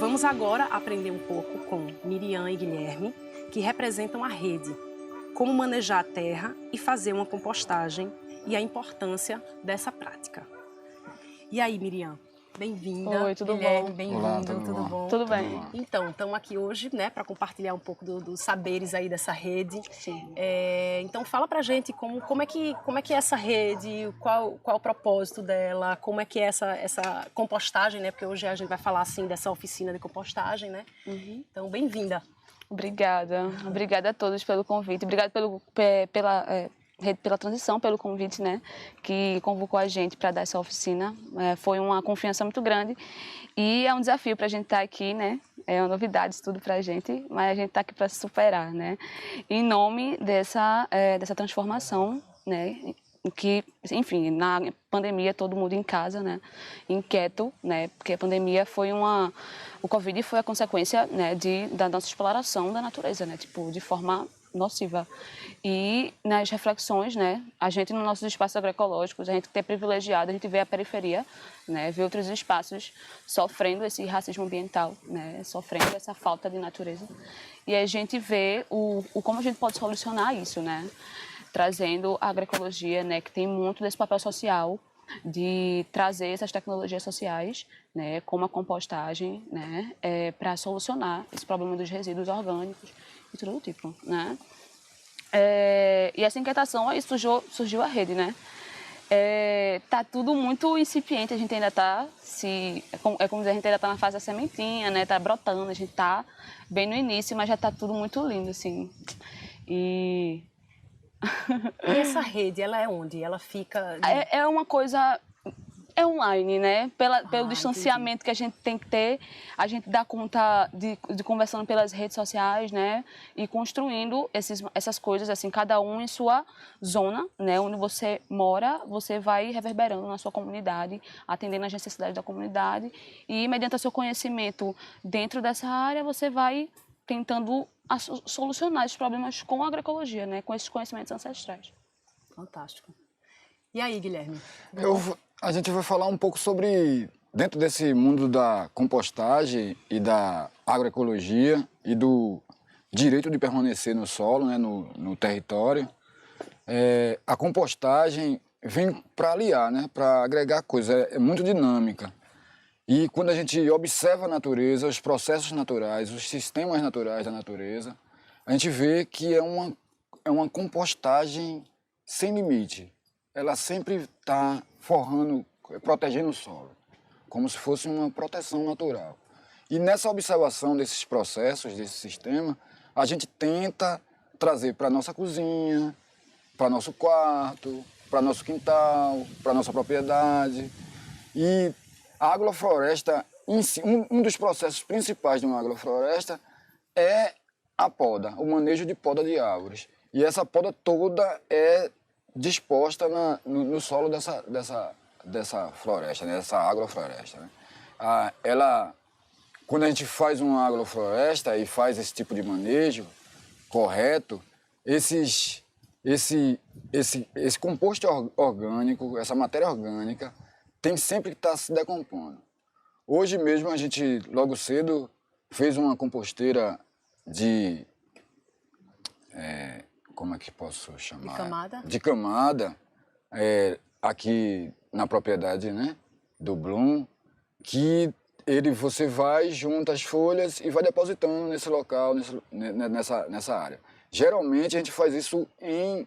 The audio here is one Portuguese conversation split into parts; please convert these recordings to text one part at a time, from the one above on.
Vamos agora aprender um pouco com Miriam e Guilherme, que representam a rede, como manejar a terra e fazer uma compostagem e a importância dessa prática. E aí, Miriam? Bem-vinda. Oi, tudo Guilherme, bom? bem-vindo, Olá, tudo bom? Tudo bem. Então, estamos aqui hoje, né, para compartilhar um pouco dos saberes aí dessa rede. Sim. Então, fala pra gente como é que é essa rede, qual o propósito dela, como é que é essa compostagem, né? Porque hoje a gente vai falar assim dessa oficina de compostagem, né? Então, bem-vinda. Obrigada. Obrigada a todos pelo convite. Obrigada pela Rede pela Transição, pelo convite, né, que convocou a gente para dar essa oficina. Foi uma confiança muito grande e é um desafio para a gente estar aqui, né? É uma novidade isso tudo para a gente, mas a gente está aqui para se superar, né? Em nome dessa transformação, né? Que, enfim, na pandemia todo mundo em casa, né? Inquieto, né? Porque a pandemia o Covid foi a consequência, né, da nossa exploração da natureza, né? Tipo, de forma nociva. E nas reflexões, né, a gente nos nossos espaços agroecológicos, a gente é privilegiado, a gente vê a periferia, né, vê outros espaços sofrendo esse racismo ambiental, né, sofrendo essa falta de natureza. E a gente vê como a gente pode solucionar isso, né, trazendo a agroecologia, né, que tem muito desse papel social de trazer essas tecnologias sociais, né, como a compostagem, né, para solucionar esse problema dos resíduos orgânicos e tudo do tipo, né. E essa inquietação aí surgiu a rede, né. Tá tudo muito incipiente, a gente ainda está como dizer, a gente ainda está na fase da sementinha, né, tá brotando, a gente está bem no início, mas já está tudo muito lindo, assim. E essa rede, ela é onde? Ela fica... É uma coisa... É online, né? Pelo distanciamento entendi. que a gente tem que ter, a gente dá conta de conversando pelas redes sociais, né? E construindo essas coisas, assim, cada um em sua zona, né? Onde você mora, você vai reverberando na sua comunidade, atendendo às necessidades da comunidade. E, mediante o seu conhecimento dentro dessa área, você vai tentando solucionar esses problemas com a agroecologia, né? Com esses conhecimentos ancestrais. Fantástico. E aí, Guilherme? A gente vai falar um pouco sobre, dentro desse mundo da compostagem e da agroecologia e do direito de permanecer no solo, né, no território. A compostagem vem para aliar, né, para agregar coisas, é muito dinâmica. E quando a gente observa a natureza, os processos naturais, os sistemas naturais da natureza, a gente vê que é uma compostagem sem limite. Ela sempre está forrando, protegendo o solo, como se fosse uma proteção natural. E nessa observação desses processos, desse sistema, a gente tenta trazer para a nossa cozinha, para nosso quarto, para nosso quintal, para nossa propriedade. E a agrofloresta, em si, um dos processos principais de uma agrofloresta é a poda, o manejo de poda de árvores. E essa poda toda é disposta no solo dessa floresta, né? Dessa agrofloresta, né? Quando a gente faz uma agrofloresta e faz esse tipo de manejo correto, esse composto orgânico, essa matéria orgânica, tem sempre que estar se decompondo. Hoje mesmo a gente, logo cedo, fez uma composteira de... como é que posso chamar? De camada? De camada, aqui na propriedade, né, do Bloom, que você vai, junta as folhas e vai depositando nesse local, nessa área. Geralmente a gente faz isso em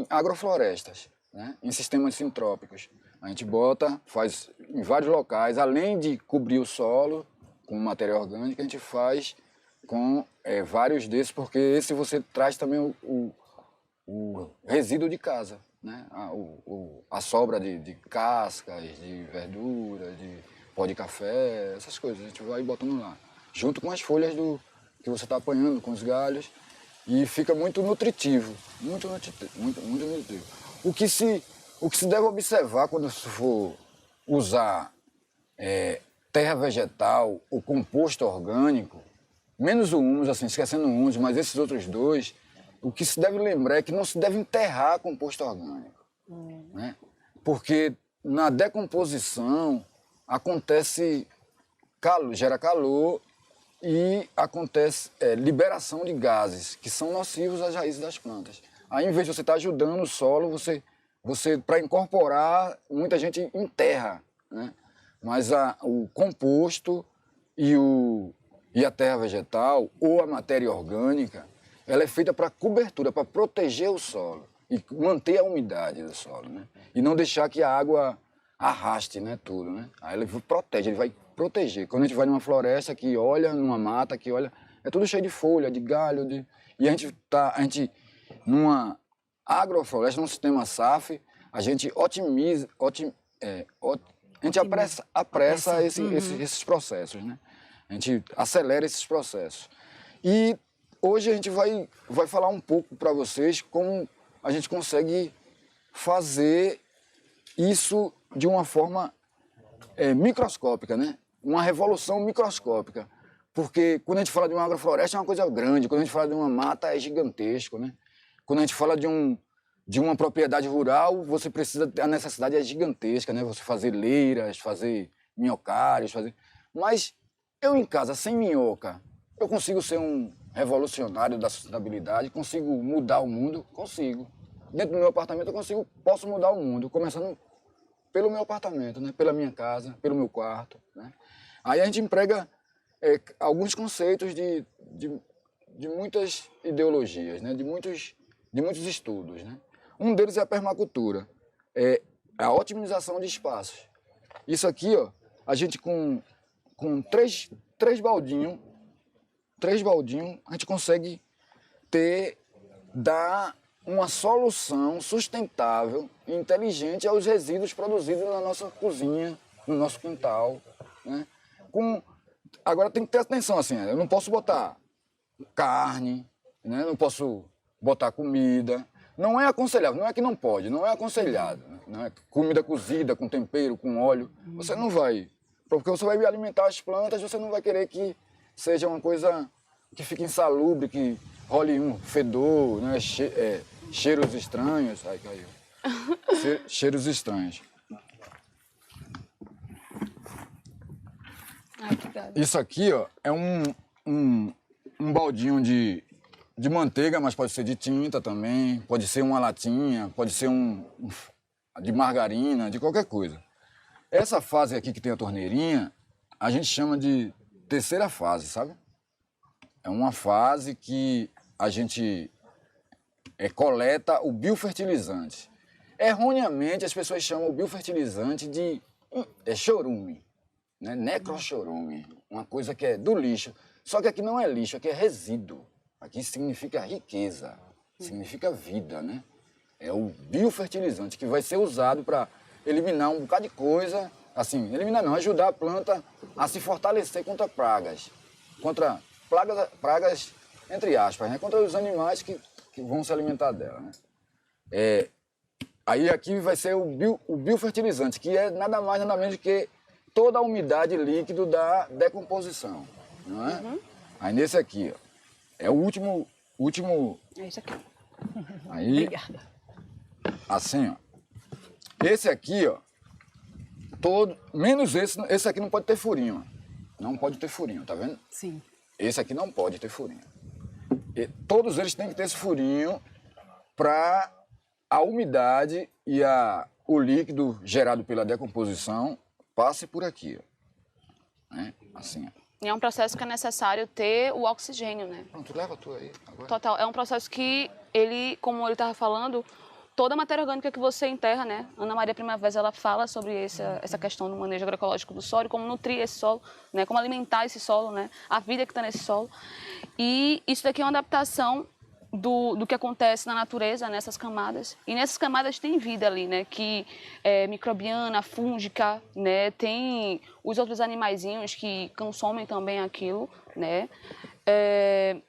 agroflorestas, né, em sistemas sintrópicos. A gente faz em vários locais, além de cobrir o solo com matéria orgânica, a gente faz com vários desses, porque esse você traz também o resíduo de casa, né? A sobra de cascas, de verdura, de pó de café, essas coisas, a gente vai botando lá, junto com as folhas que você está apanhando, com os galhos, e fica muito nutritivo, muito nutritivo. O que se deve observar quando se for usar terra vegetal ou composto orgânico, menos o humus, assim, esquecendo o humus, mas esses outros dois, o que se deve lembrar é que não se deve enterrar composto orgânico, né? Porque na decomposição acontece gera calor e acontece liberação de gases que são nocivos às raízes das plantas. Aí, em vez de você estar ajudando o solo, você para incorporar, muita gente enterra, né? Mas o composto e a terra vegetal, ou a matéria orgânica, ela é feita para cobertura, para proteger o solo e manter a umidade do solo, né? E não deixar que a água arraste, né, tudo, né? Aí ele protege, ele vai proteger. Quando a gente vai numa floresta que olha, numa mata que olha, é tudo cheio de folha, de galho, e a gente numa agrofloresta, num sistema SAF, a gente apressa esses processos, né? A gente acelera esses processos. E hoje a gente vai falar um pouco para vocês como a gente consegue fazer isso de uma forma microscópica, né? Uma revolução microscópica. Porque quando a gente fala de uma agrofloresta é uma coisa grande, quando a gente fala de uma mata é gigantesco, né? Quando a gente fala de uma propriedade rural, você precisa, a necessidade é gigantesca, né? Você fazer leiras, fazer minhocários, Mas eu em casa, sem minhoca, eu consigo ser um revolucionário da sustentabilidade, consigo mudar o mundo? Consigo. Dentro do meu apartamento posso mudar o mundo, começando pelo meu apartamento, né? Pela minha casa, pelo meu quarto, né? Aí a gente emprega alguns conceitos de muitas ideologias, né? de muitos estudos, né? Um deles é a permacultura, é a otimização de espaços. Isso aqui, ó, a gente com três baldinhos, a gente consegue dar uma solução sustentável e inteligente aos resíduos produzidos na nossa cozinha, no nosso quintal, né? Agora tem que ter atenção, assim, eu não posso botar carne, né? Não posso botar comida. Não é aconselhável, não é que não pode, não é aconselhado. Né? Comida cozida, com tempero, com óleo, você não vai. Porque você vai alimentar as plantas, você não vai querer que seja uma coisa que fique insalubre, que role um fedor, né? Cheiros estranhos. Ai, caiu. Cheiros estranhos. Ai, que gado. Isso aqui, ó, é um baldinho de manteiga, mas pode ser de tinta também, pode ser uma latinha, pode ser de margarina, de qualquer coisa. Essa fase aqui que tem a torneirinha, a gente chama de terceira fase, sabe? É uma fase que a gente coleta o biofertilizante. Erroneamente, as pessoas chamam o biofertilizante de chorume, né? Necrochorume, uma coisa que é do lixo. Só que aqui não é lixo, aqui é resíduo. Aqui significa riqueza, significa vida, né? É o biofertilizante que vai ser usado para eliminar um bocado de coisa, assim, eliminar não, ajudar a planta a se fortalecer contra pragas. Contra pragas entre aspas, né? Contra os animais que vão se alimentar dela, né? Aí aqui vai ser o biofertilizante, que é nada mais, nada menos que toda a umidade líquida da decomposição, não é? Uhum. Aí nesse aqui, ó, é o último... É isso aqui. Aí, obrigada. Assim, ó. Esse aqui, ó, menos esse aqui não pode ter furinho, ó. Não pode ter furinho, tá vendo? Sim. Esse aqui não pode ter furinho. Todos eles têm que ter esse furinho para a umidade e o líquido gerado pela decomposição passe por aqui, ó. Né? Assim, ó. E é um processo que é necessário ter o oxigênio, né? Pronto, leva tu aí agora. Total. É um processo que ele, como ele estava falando, toda a matéria orgânica que você enterra, né? Ana Maria Primavera, ela fala sobre essa questão do manejo agroecológico do solo, como nutrir esse solo, né? Como alimentar esse solo, né? A vida que está nesse solo. E isso daqui é uma adaptação do que acontece na natureza, nessas camadas. E nessas camadas tem vida ali, né? Que é microbiana, fúngica, né? Tem os outros animaizinhos que consomem também aquilo, né?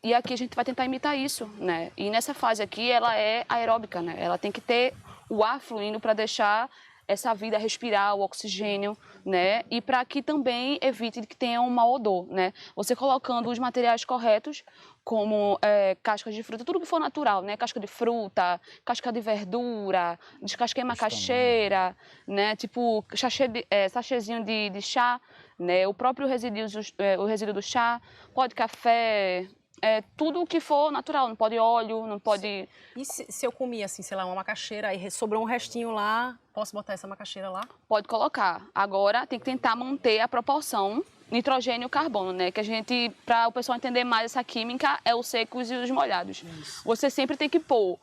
E aqui a gente vai tentar imitar isso, né? E nessa fase aqui ela é aeróbica, né? Ela tem que ter o ar fluindo para deixar essa vida, respirar o oxigênio, né? E para que também evite que tenha um mau odor, né? Você colocando os materiais corretos, como cascas de fruta, tudo que for natural, né? Casca de fruta, casca de verdura, descasquei macaxeira, né? Tipo sachêzinho de chá, né? O próprio o resíduo do chá, pó de café, tudo o que for natural, não pode óleo, não pode... E se eu comi, assim, sei lá, uma macaxeira, aí sobrou um restinho lá, posso botar essa macaxeira lá? Pode colocar. Agora tem que tentar manter a proporção nitrogênio e carbono, né? Que a gente, para o pessoal entender mais essa química, é os secos e os molhados. Isso. Você sempre tem que pôr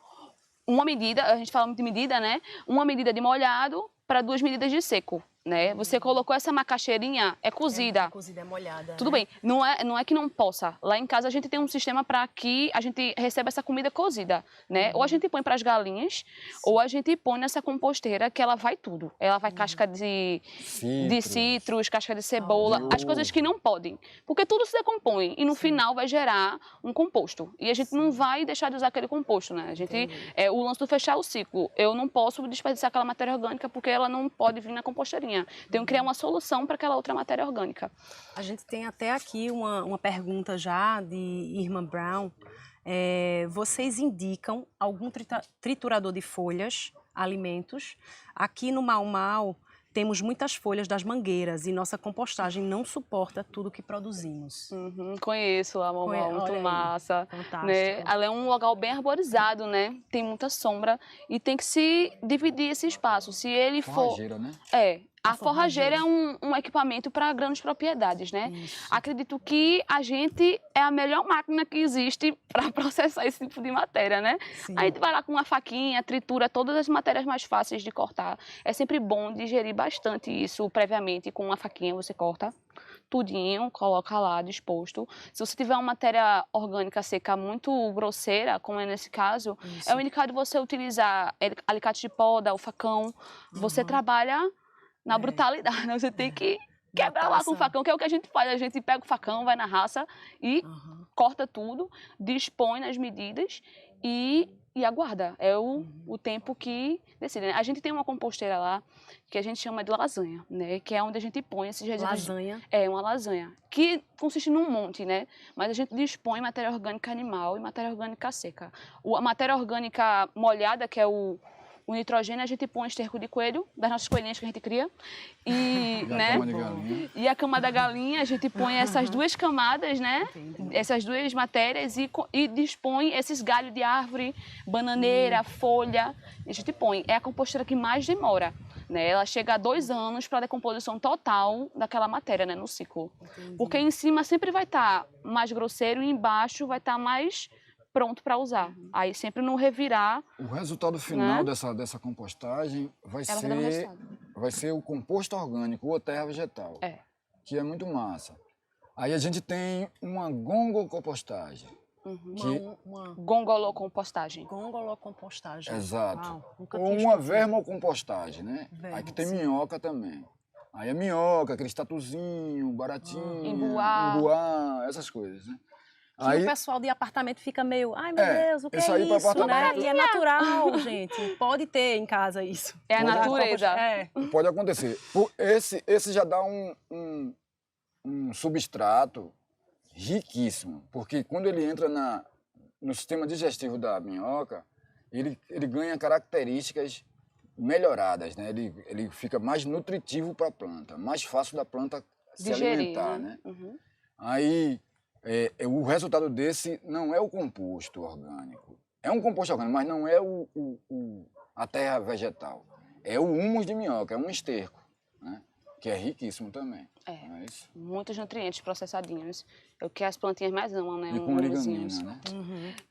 uma medida, a gente fala muito de medida, né? Uma medida de molhado para 2 medidas de seco, né? Você colocou essa macaxeirinha, é cozida. É cozida, é molhada. Tudo né? bem, não é que não possa. Lá em casa a gente tem um sistema para que a gente receba essa comida cozida, né? Ou a gente põe para as galinhas, ou a gente põe nessa composteira que ela vai tudo. Ela vai casca de citros, casca de cebola, as coisas que não podem. Porque tudo se decompõe e no final vai gerar um composto. E a gente não vai deixar de usar aquele composto, né? A gente, o lance do fechar o ciclo. Eu não posso desperdiçar aquela matéria orgânica porque ela não pode vir na composteirinha. Tenho que criar uma solução para aquela outra matéria orgânica. A gente tem até aqui uma pergunta já de Irma Brown. Vocês indicam algum triturador de folhas, alimentos? Aqui no Mau Mau temos muitas folhas das mangueiras e nossa compostagem não suporta tudo que produzimos. Conheço a Mau Mau, muito massa. Fantástico. Né? Ela é um local bem arborizado, né? Tem muita sombra e tem que se dividir esse espaço. Se ele Forrageira, for... né? A forrageira é um equipamento para grandes propriedades, né? Isso. Acredito que a gente é a melhor máquina que existe para processar esse tipo de matéria, né? Sim. A gente vai lá com uma faquinha, tritura todas as matérias mais fáceis de cortar. É sempre bom digerir bastante isso previamente. Com uma faquinha você corta tudinho, coloca lá disposto. Se você tiver uma matéria orgânica seca muito grosseira, como é nesse caso, é o indicado você utilizar alicate de poda, o facão. Você trabalha na brutalidade, né? Você tem que quebrar lá com o facão, que é o que a gente faz. A gente pega o facão, vai na raça e corta tudo, dispõe nas medidas e aguarda. É o tempo que decide, né? A gente tem uma composteira lá que a gente chama de lasanha, né? Que é onde a gente põe esses resíduos. Lasanha? É, uma lasanha. Que consiste num monte, né? Mas a gente dispõe matéria orgânica animal e matéria orgânica seca. A matéria orgânica molhada, que é o nitrogênio, a gente põe esterco de coelho, das nossas coelhinhas que a gente cria. E, né? Cama de galinha. E a cama da galinha, a gente põe essas duas camadas, né? Entendi. Essas duas matérias e dispõe esses galhos de árvore, bananeira, folha. A gente põe. É a composteira que mais demora, né? Ela chega a 2 anos para a decomposição total daquela matéria, né? No ciclo. Entendi. Porque em cima sempre vai estar mais grosseiro e embaixo vai estar mais pronto para usar. Aí sempre não revirar. O resultado final Né? dessa compostagem vai Ela vai dar um ser, resultado. o composto orgânico ou terra vegetal, que é muito massa. Aí a gente tem uma gongocompostagem. Gongolocompostagem. Gongolocompostagem. Exato. Uau, nunca Ou tinha uma escutado. vermocompostagem, né? Vermo, Aí que tem sim. minhoca também. Aí a minhoca, aquele tatuzinho, baratinho, Embuá. essas coisas, né? Que o pessoal de apartamento fica meio, ai meu Deus, o que isso é aí pra isso, né? apartamento- E é natural, gente. Pode ter em casa isso. É a Pode- natureza. Pode acontecer. Esse já dá um substrato riquíssimo, porque quando ele entra no sistema digestivo da minhoca, ele ganha características melhoradas, né? Ele fica mais nutritivo para a planta, mais fácil da planta se Digerir, alimentar, né? né? Aí, o resultado desse não é o composto orgânico. É um composto orgânico, mas não é a terra vegetal. É o humus de minhoca, é um esterco, né? Que é riquíssimo também. Não é isso? Muitos nutrientes processadinhos. É o que as plantinhas mais amam, né? E com humusinhos. lignina,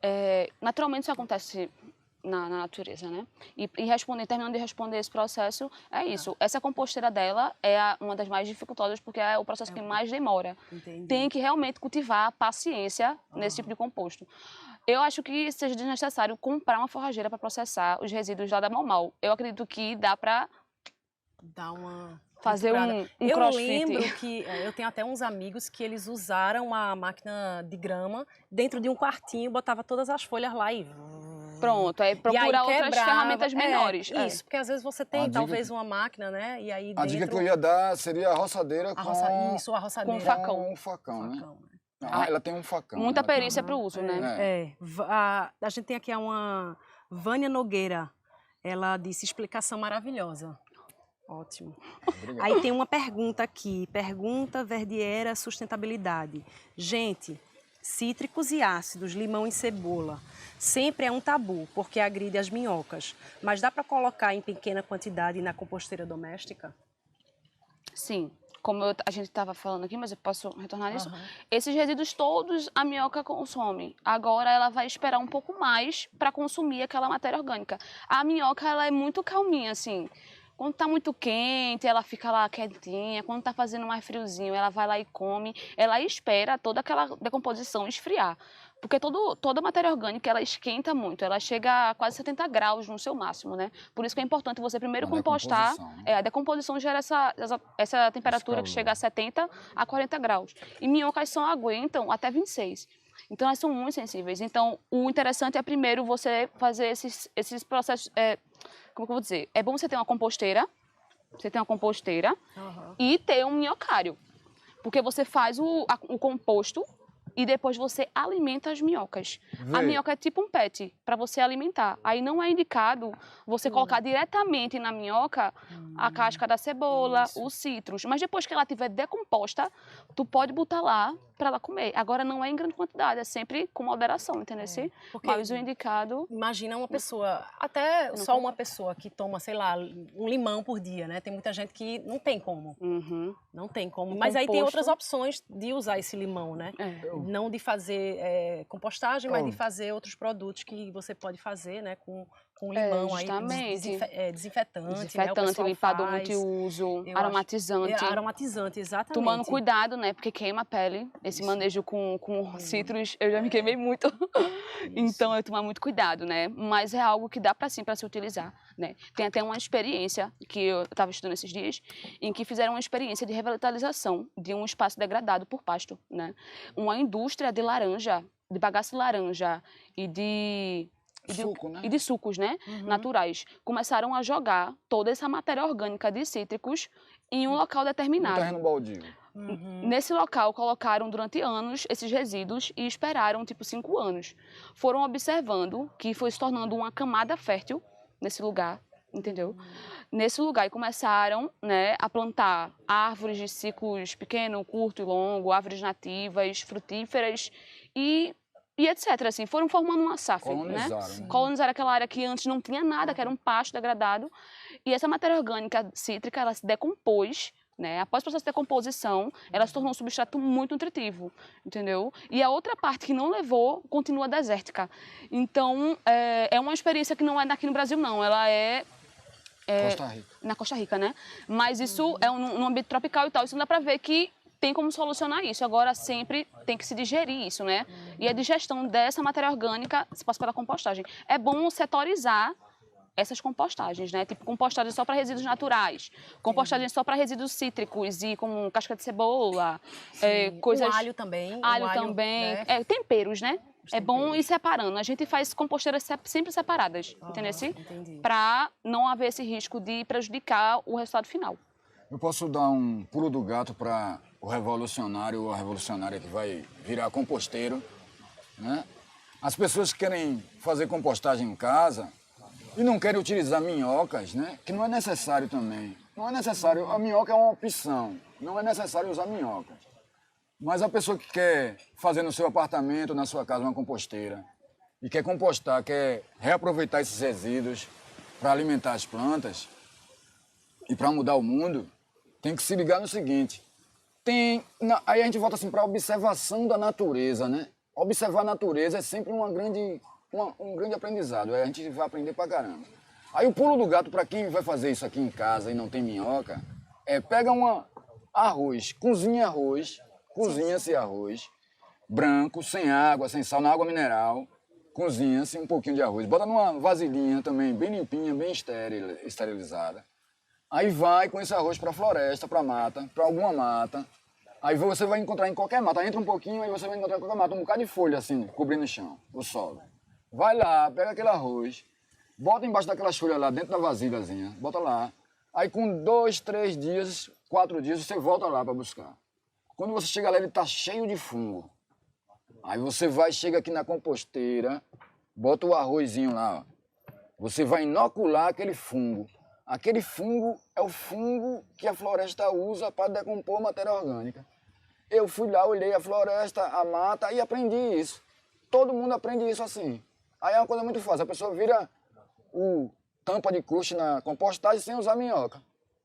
né? Naturalmente isso acontece na natureza, né? E terminando de responder esse processo, é isso. Essa composteira dela é uma das mais dificultosas porque é o processo que mais demora. Entendi. Tem que realmente cultivar paciência nesse tipo de composto. Eu acho que seja desnecessário comprar uma forrageira para processar os resíduos lá da Mau Mau. Eu acredito que dá para Dá uma... fazer um Eu crossfit. lembro que eu tenho até uns amigos que eles usaram uma máquina de grama dentro de um quartinho, botava todas as folhas lá e Pronto, aí E procurar aí outras quebrava. ferramentas menores. Isso, porque às vezes você tem dica talvez que- uma máquina, né? E aí A dica que eu ia dar seria a roçadeira a com, isso, a roçadeira. Com facão. um facão, né? Facão, né? Ah, ela tem um facão. Muita ela tem perícia para o uso, né? A gente tem aqui uma Vânia Nogueira. Ela disse explicação maravilhosa. Ótimo. Obrigado. Aí tem uma pergunta aqui. Pergunta Verdiera Sustentabilidade. Gente, cítricos e ácidos, limão e cebola, sempre é um tabu, porque agride as minhocas. Mas dá para colocar em pequena quantidade na composteira doméstica? Sim. Como a gente estava falando aqui, mas eu posso retornar nisso. Esses resíduos todos a minhoca consome. Agora ela vai esperar um pouco mais para consumir aquela matéria orgânica. A minhoca, ela é muito calminha, assim. Quando tá muito quente, ela fica lá quietinha. Quando tá fazendo mais friozinho, ela vai lá e come. Ela espera toda aquela decomposição esfriar. Porque toda a matéria orgânica, ela esquenta muito. Ela chega a quase 70 graus no seu máximo, né? Por isso que é importante você primeiro A compostar. decomposição, né? A decomposição gera essa temperatura que chega a 70 a 40 graus. E minhocas só aguentam até 26. Então, elas são muito sensíveis. Então, o interessante é primeiro você fazer esses processos... como que eu vou dizer? É bom você ter uma composteira, e ter um minhocário. Porque você faz o composto e depois você alimenta as minhocas. A minhoca é tipo um pet para você alimentar. Aí não é indicado você colocar diretamente na minhoca a casca da cebola, os citros. Mas depois que ela estiver decomposta, tu pode botar lá para ela comer. Agora não é em grande quantidade, é sempre com moderação, entendeu? Porque Mas o indicado... Imagina uma pessoa, até só uma pessoa que toma, sei lá, um limão por dia, né? Tem muita gente que não tem como. Não tem como. Mas aí tem outras opções de usar esse limão, né? Não de fazer compostagem, mas de fazer outros produtos que você pode fazer, né? Com limão aí, desinfetante, Desinfetante, né? limpador multiuso, aromatizante. Aromatizante, exatamente. Tomando cuidado, né? Porque queima a pele. Esse manejo com citros, eu já me queimei muito. Então, eu tomar muito cuidado, né? Mas é algo que dá para sim, para se utilizar, né? Tem até uma experiência que eu estava estudando esses dias, em que fizeram uma experiência de revitalização de um espaço degradado por pasto, né? Uma indústria de laranja, de bagaço de laranja e de sucos, né? Naturais. Começaram a jogar toda essa matéria orgânica de cítricos em um local determinado. Um terreno baldio. Nesse local, colocaram durante anos esses resíduos e esperaram, 5 anos. Foram observando que foi se tornando uma camada fértil nesse lugar, entendeu? Nesse lugar, e começaram, né, a plantar árvores de ciclos pequeno, curto e longo, árvores nativas, frutíferas e etc. Assim, foram formando uma safra, né? Colonizaram aquela área que antes não tinha nada, que era um pasto degradado. E essa matéria orgânica cítrica, ela se decompôs, né? Após o processo de decomposição, ela se tornou um substrato muito nutritivo, entendeu? E a outra parte que não levou, continua desértica. Então, é uma experiência que não é daqui no Brasil, não. Ela Costa Rica. Na Costa Rica, né? Mas isso é num ambiente tropical e tal. Isso dá para ver que tem como solucionar isso. Agora, sempre tem que se digerir isso, né? E a digestão dessa matéria orgânica se passa pela compostagem. É bom setorizar essas compostagens, né? Tipo, compostagem só para resíduos naturais, compostagem só para resíduos cítricos e como casca de cebola, coisas... O alho também. Alho também. Né? Temperos, né? É bom ir separando. A gente faz composteiras sempre separadas, entendeu? Para não haver esse risco de prejudicar o resultado final. Eu posso dar um pulo do gato para o revolucionário ou a revolucionária que vai virar composteiro, né? As pessoas que querem fazer compostagem em casa e não querem utilizar minhocas, né? Que não é necessário também. Não é necessário, a minhoca é uma opção, não é necessário usar minhocas. Mas a pessoa que quer fazer no seu apartamento, na sua casa, uma composteira, e quer compostar, quer reaproveitar esses resíduos para alimentar as plantas e para mudar o mundo, tem que se ligar no seguinte. Aí a gente volta assim para a observação da natureza, né? Observar a natureza é sempre um grande aprendizado, a gente vai aprender pra caramba. Aí o pulo do gato para quem vai fazer isso aqui em casa e não tem minhoca, pega arroz, cozinha-se arroz, branco, sem água, sem sal, na água mineral, cozinha-se um pouquinho de arroz, bota numa vasilhinha também, bem limpinha, bem esterilizada. Aí vai com esse arroz para a floresta, para mata, para alguma mata. Aí você vai encontrar em qualquer mata, entra um pouquinho, aí você vai encontrar em qualquer mata um bocado de folha assim, cobrindo o chão, o solo. vai lá, pega aquele arroz, bota embaixo daquelas folhas lá, dentro da vasilhazinha, bota lá. Aí com 2, 3 dias, 4 dias, você volta lá para buscar. Quando você chega lá, ele está cheio de fungo. Aí você vai, chega aqui na composteira, bota o arrozinho lá, ó. Você vai inocular aquele fungo. Aquele fungo é o fungo que a floresta usa para decompor matéria orgânica. Eu fui lá, olhei a floresta, a mata e aprendi isso. Todo mundo aprende isso assim. Aí é uma coisa muito fácil, a pessoa vira o tampa de crush na compostagem sem usar minhoca.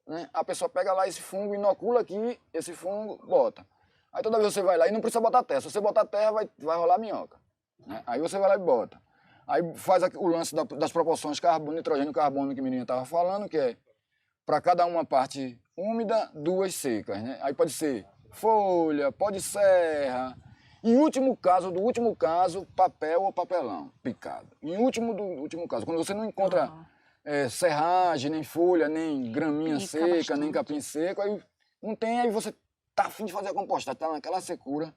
Né? A pessoa pega lá esse fungo, inocula aqui, esse fungo, bota. Aí toda vez você vai lá e não precisa botar terra. Se você botar terra, vai rolar minhoca. Né? Aí você vai lá e bota. Aí faz o lance das proporções carbono, nitrogênio e carbono que a menina estava falando, que é para cada uma parte úmida, 2 secas. Né? Aí pode ser folha, pode serra. Em último caso, papel ou papelão picado. Em último caso, quando você não encontra serragem, nem folha, nem graminha seca, bastante. Nem capim seco, aí não tem, aí você tá afim de fazer a compostagem, tá naquela secura,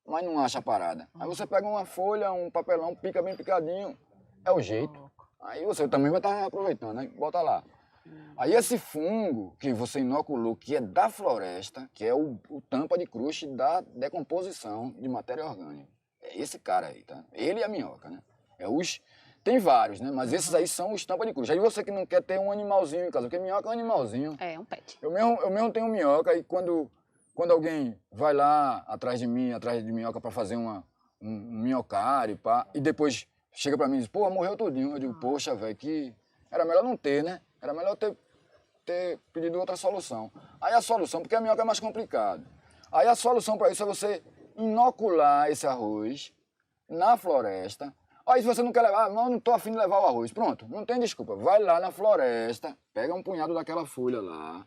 mas não acha a parada. Aí você pega uma folha, um papelão, pica bem picadinho, é o jeito. Aí você também vai estar aproveitando, né? Bota lá. Aí esse fungo que você inoculou, que é da floresta, que é o tampa de crush da decomposição de matéria orgânica. É esse cara aí, tá? Ele e a minhoca, né? Tem vários, né? Mas esses aí são os tampa de crush. Aí você que não quer ter um animalzinho em casa, porque minhoca é um animalzinho. É, um pet. Eu mesmo tenho minhoca e quando alguém vai lá atrás de minhoca para fazer um minhocário, pá, e depois chega para mim e diz, pô, morreu tudinho. Eu digo, poxa, velho, que era melhor não ter, né? Era melhor ter pedido outra solução. Aí a solução, porque a minhoca é mais complicado. Aí a solução para isso é você inocular esse arroz na floresta. Aí se você não quer levar, não estou afim de levar o arroz. Pronto, não tem desculpa. Vai lá na floresta, pega um punhado daquela folha lá,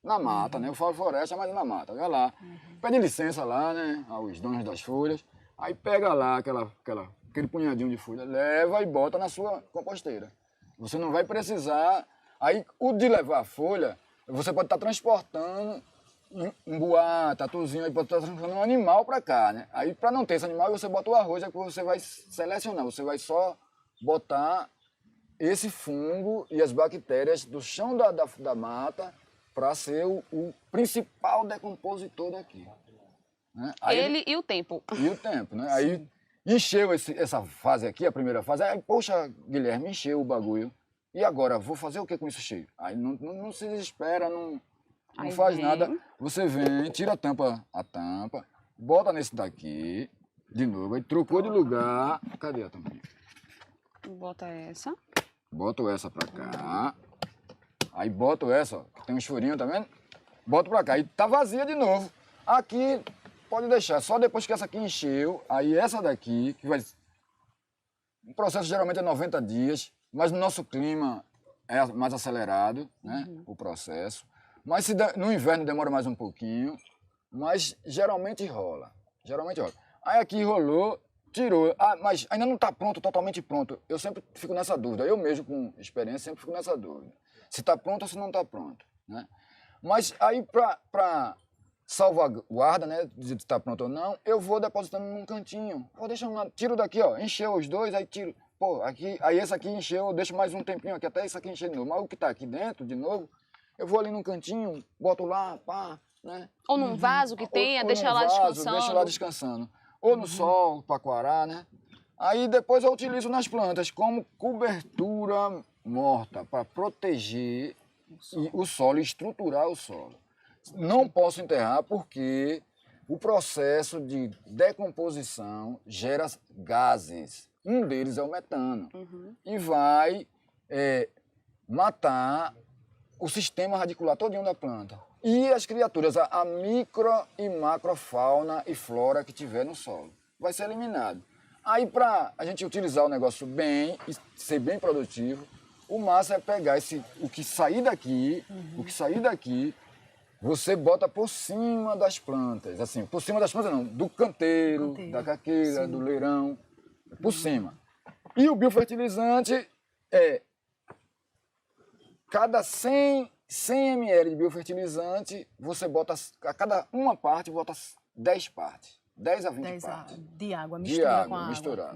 na mata, né? Eu falo floresta, mas é na mata. Vai lá, pede licença lá, né? Aos donos das folhas. Aí pega lá aquele punhadinho de folha, leva e bota na sua composteira. Você não vai precisar. Aí o de levar a folha, você pode estar transportando um boá, tatuzinho, aí pode estar transportando um animal para cá, né? Aí para não ter esse animal, você bota o arroz, aí você vai selecionar, você vai só botar esse fungo e as bactérias do chão da mata para ser o principal decompositor daqui. Né? Ele e o tempo. E o tempo, né? Aí encheu essa fase aqui, a primeira fase, aí, poxa, Guilherme, encheu o bagulho. E agora, vou fazer o que com isso cheio? Aí não se desespera, não faz nada. Você vem, tira a tampa, bota nesse daqui, de novo, aí trocou de lugar. Cadê a tampinha? Bota essa. Boto essa pra cá. Aí boto essa, ó, que tem um furinhos, tá vendo? Boto pra cá. E tá vazia de novo. Aqui, pode deixar, só depois que essa aqui encheu, aí essa daqui, que vai... O processo geralmente é 90 dias. Mas no nosso clima é mais acelerado, né, o processo. Mas no inverno demora mais um pouquinho, mas geralmente rola. Aí aqui rolou, tirou. Ah, mas ainda não está pronto, totalmente pronto. Eu sempre fico nessa dúvida. Eu mesmo, com experiência, sempre fico nessa dúvida. Se está pronto ou se não está pronto. Né? Mas aí, para salvaguarda, né, de se está pronto ou não, eu vou depositando num cantinho. Vou deixando, tiro daqui, ó, encheu os dois, aí tiro. Pô, aí esse aqui encheu, eu deixo mais um tempinho aqui, até esse aqui encher de novo. Mas o que está aqui dentro, de novo, eu vou ali num cantinho, boto lá, pá, né? Ou num vaso que tenha, ou deixa lá descansando. Deixa lá descansando. Ou no sol, para coarar, né? Aí depois eu utilizo nas plantas como cobertura morta, para proteger o solo, estruturar o solo. Não posso enterrar porque o processo de decomposição gera gases. Um deles é o metano. E vai matar o sistema radicular todinho da planta. E as criaturas, a micro e macrofauna e flora que tiver no solo. Vai ser eliminado. Aí, para a gente utilizar o negócio bem e ser bem produtivo, o massa é pegar o que sair daqui, você bota por cima das plantas. Assim, por cima das plantas não, do canteiro. Da caqueira, do leirão. Por cima. E o biofertilizante é cada 100 ml de biofertilizante, você bota a cada uma parte, bota 10 partes. 10 a 20 partes. De água, misturada.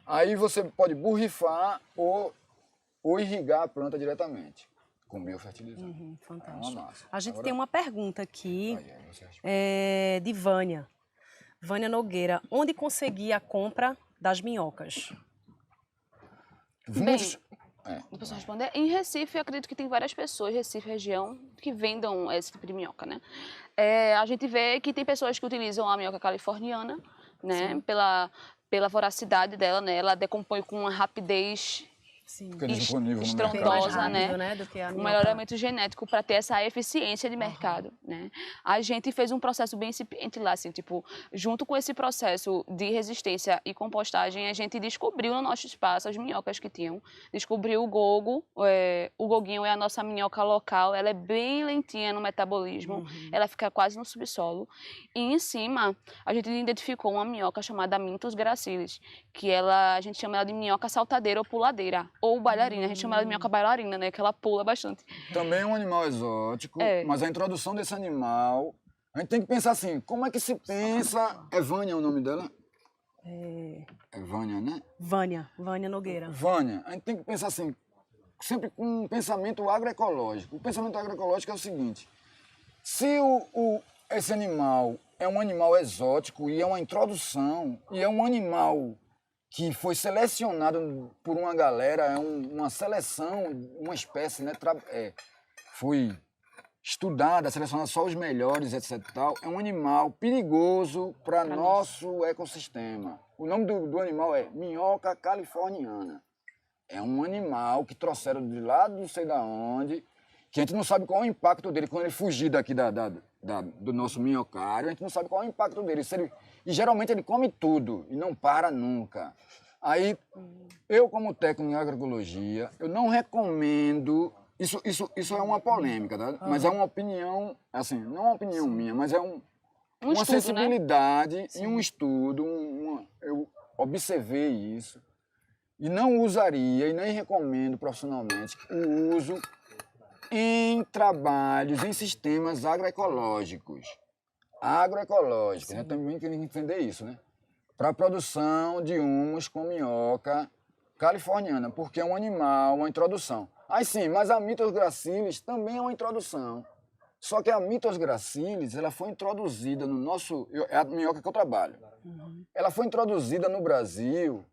Aí você pode borrifar ou irrigar a planta diretamente com biofertilizante. É Fantástico. uma massa. A gente Agora- tem uma pergunta aqui Aí você responde. de Vânia. Vânia Nogueira. Onde conseguir a compra das minhocas? Vamos... Eu posso responder? Em Recife, eu acredito que tem várias pessoas, Recife, região, que vendam esse tipo de minhoca, né? A gente vê que tem pessoas que utilizam a minhoca californiana, né? Pela voracidade dela, né? Ela decompõe com uma rapidez Sim. Fica disponível no estrondosa, mercado. né? Do que a Um minhoca. melhoramento genético para ter essa eficiência de mercado, né? A gente fez um processo bem incipiente lá, assim, tipo, junto com esse processo de resistência e compostagem, a gente descobriu no nosso espaço as minhocas que tinham, descobriu o gogo, o goguinho é a nossa minhoca local, ela é bem lentinha no metabolismo, ela fica quase no subsolo, e em cima a gente identificou uma minhoca chamada Mintus gracilis, que a gente chama ela de minhoca saltadeira ou puladeira, ou bailarina, a gente chama ela de minhoca bailarina, né, que ela pula bastante. Também é um animal exótico, É. mas a introdução desse animal, a gente tem que pensar assim, como é que se pensa... É Vânia o nome dela? É Vânia, né? Vânia Nogueira. Vânia, a gente tem que pensar assim, sempre com um pensamento agroecológico. O pensamento agroecológico é o seguinte, se esse animal é um animal exótico e é uma introdução, e é um animal que foi selecionado por uma galera, é uma seleção, uma espécie, né? Foi estudada, selecionada só os melhores, etc. Tal, é um animal perigoso para nosso ecossistema. O nome do animal é minhoca californiana. É um animal que trouxeram de lá, não sei da onde, que a gente não sabe qual é o impacto dele quando ele fugir daqui do nosso minhocário, a gente não sabe qual é o impacto dele. E geralmente ele come tudo e não para nunca. Aí, eu como técnico em agroecologia, eu não recomendo... Isso é uma polêmica, tá? Mas é uma opinião, assim, não é uma opinião minha, mas é uma estudo, sensibilidade né? e um estudo, eu observei isso. E não usaria, e nem recomendo profissionalmente, o uso em trabalhos, em sistemas agroecológicos. Agroecológicos, né? Também tem que entender isso, né? Para a produção de humus com minhoca californiana, porque é um animal, uma introdução. Aí sim, mas a Mintus gracilis também é uma introdução. Só que a Mintus gracilis, ela foi introduzida no nosso... É a minhoca que eu trabalho. Ela foi introduzida no Brasil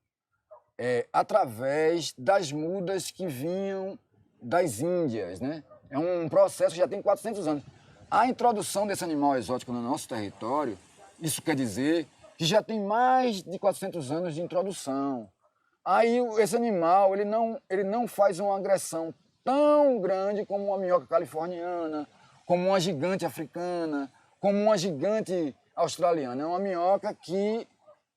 através das mudas que vinham das Índias, né? É um processo que já tem 400 anos. A introdução desse animal exótico no nosso território, isso quer dizer que já tem mais de 400 anos de introdução. Aí esse animal, ele não faz uma agressão tão grande como uma minhoca californiana, como uma gigante africana, como uma gigante australiana. É uma minhoca que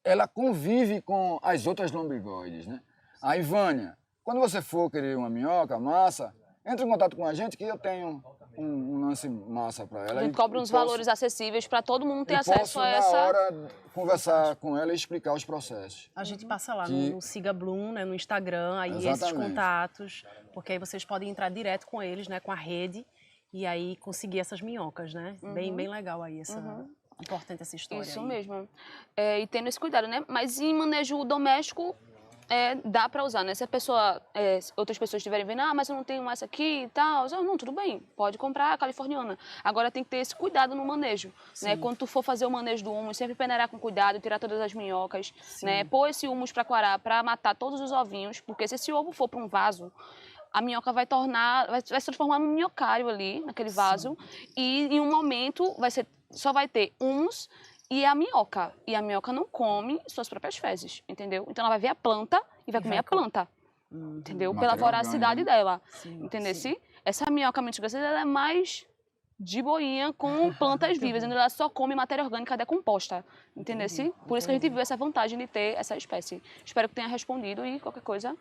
ela convive com as outras lombrigoides, né? Aí, Vânia, quando você for querer uma minhoca massa, entre em contato com a gente que eu tenho um lance massa para ela. A gente cobra uns valores acessíveis para todo mundo ter e acesso posso, a essa... na hora, conversar com ela e explicar os processos. A gente passa lá Que- no Siga Bloom, né, no Instagram, aí esses Exatamente. contatos, porque aí vocês podem entrar direto com eles, né, com a rede, e aí conseguir essas minhocas, né? Bem legal aí importante essa história. Isso aí. mesmo. E tendo esse cuidado, né? Mas em manejo doméstico, dá para usar, né? Se a pessoa, outras pessoas estiverem vendo, mas eu não tenho essa aqui e tal, não, tudo bem, pode comprar a californiana. Agora tem que ter esse cuidado no manejo, né? Quando tu for fazer o manejo do humus, sempre peneirar com cuidado, tirar todas as minhocas, né? Pôr esse humus para coarar, para matar todos os ovinhos, porque se esse ovo for para um vaso, a minhoca vai se transformar num minhocário ali, naquele vaso, e em um momento só vai ter humus e a minhoca. E a minhoca não come suas próprias fezes, entendeu? Então ela vai ver a planta e vai comer a planta, entendeu? Pela Material voracidade orgânico. dela, entendeu? Essa minhoca mentira, ela é mais de boinha com plantas vivas, então ela só come matéria orgânica decomposta, entendeu? Por isso que a gente viu essa vantagem de ter essa espécie. Espero que tenha respondido e qualquer coisa...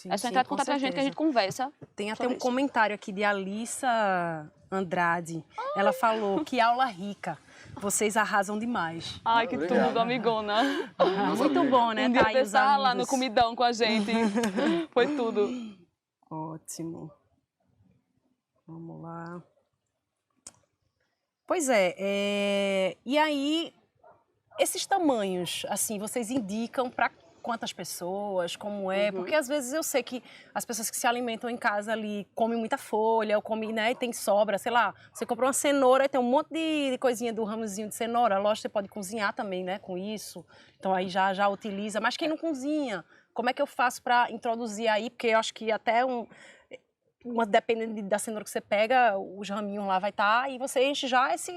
É só entrar em contato com a gente que a gente conversa. Tem até um comentário aqui de Alissa Andrade. Ela falou que aula rica. Vocês arrasam demais. Ai, que Obrigado. tudo, amigona. Muito amiga. bom, né? Um dia Tá aí os pensar lá no amigos. comidão com a gente. Foi tudo. Ótimo. Vamos lá. Pois é, e aí, esses tamanhos, assim, vocês indicam para quantas pessoas, como é, porque às vezes eu sei que as pessoas que se alimentam em casa ali comem muita folha, ou comem, né, e tem sobra, sei lá, você comprou uma cenoura e tem um monte de coisinha do ramozinho de cenoura, lógico, você pode cozinhar também, né, com isso, então aí já utiliza, mas quem não cozinha, como é que eu faço para introduzir aí, porque eu acho que até dependendo da cenoura que você pega, os raminhos lá vai estar, e você enche já esse...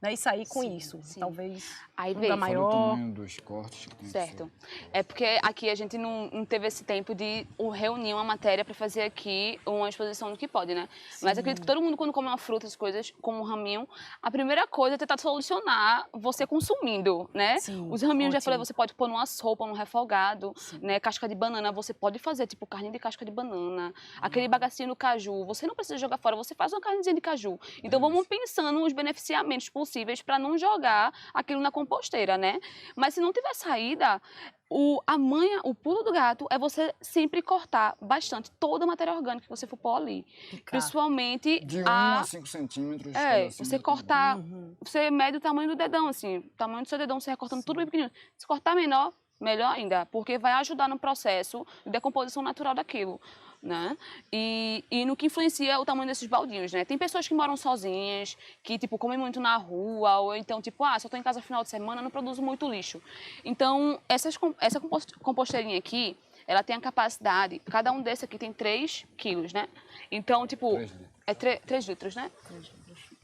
Né, e sair com isso, talvez aí um lugar Fala o maior. tamanho dos cortes que tem que Certo. ser. É porque aqui a gente não teve esse tempo de reunir uma matéria para fazer aqui uma exposição do que pode, né? Mas acredito que todo mundo, quando come uma fruta, as coisas, como um raminho, a primeira coisa é tentar solucionar você consumindo, né? Sim, Os raminhos, já ótimo. falei, você pode pôr numa sopa, num refogado, né? Casca de banana, você pode fazer, tipo, carne de casca de banana. Aquele bagacinho do caju, você não precisa jogar fora, você faz uma carnezinha de caju. Então, vamos pensando nos beneficiamentos possíveis para não jogar aquilo na composteira, né? Mas se não tiver saída, o pulo do gato é você sempre cortar bastante toda a matéria orgânica que você for pôr ali. Principalmente De 1 a 5 centímetros. você cortar, você mede o tamanho do dedão, assim, o tamanho do seu dedão, você recortando tudo bem pequenininho. Se cortar menor, melhor ainda, porque vai ajudar no processo de decomposição natural daquilo, né? E no que influencia o tamanho desses baldinhos, né? Tem pessoas que moram sozinhas, que, tipo, comem muito na rua, ou então, tipo, se eu tô em casa no final de semana, não produzo muito lixo. Então, essa composteirinha aqui, ela tem a capacidade, cada um desses aqui tem 3 quilos, né? Então, tipo, 3 litros, né?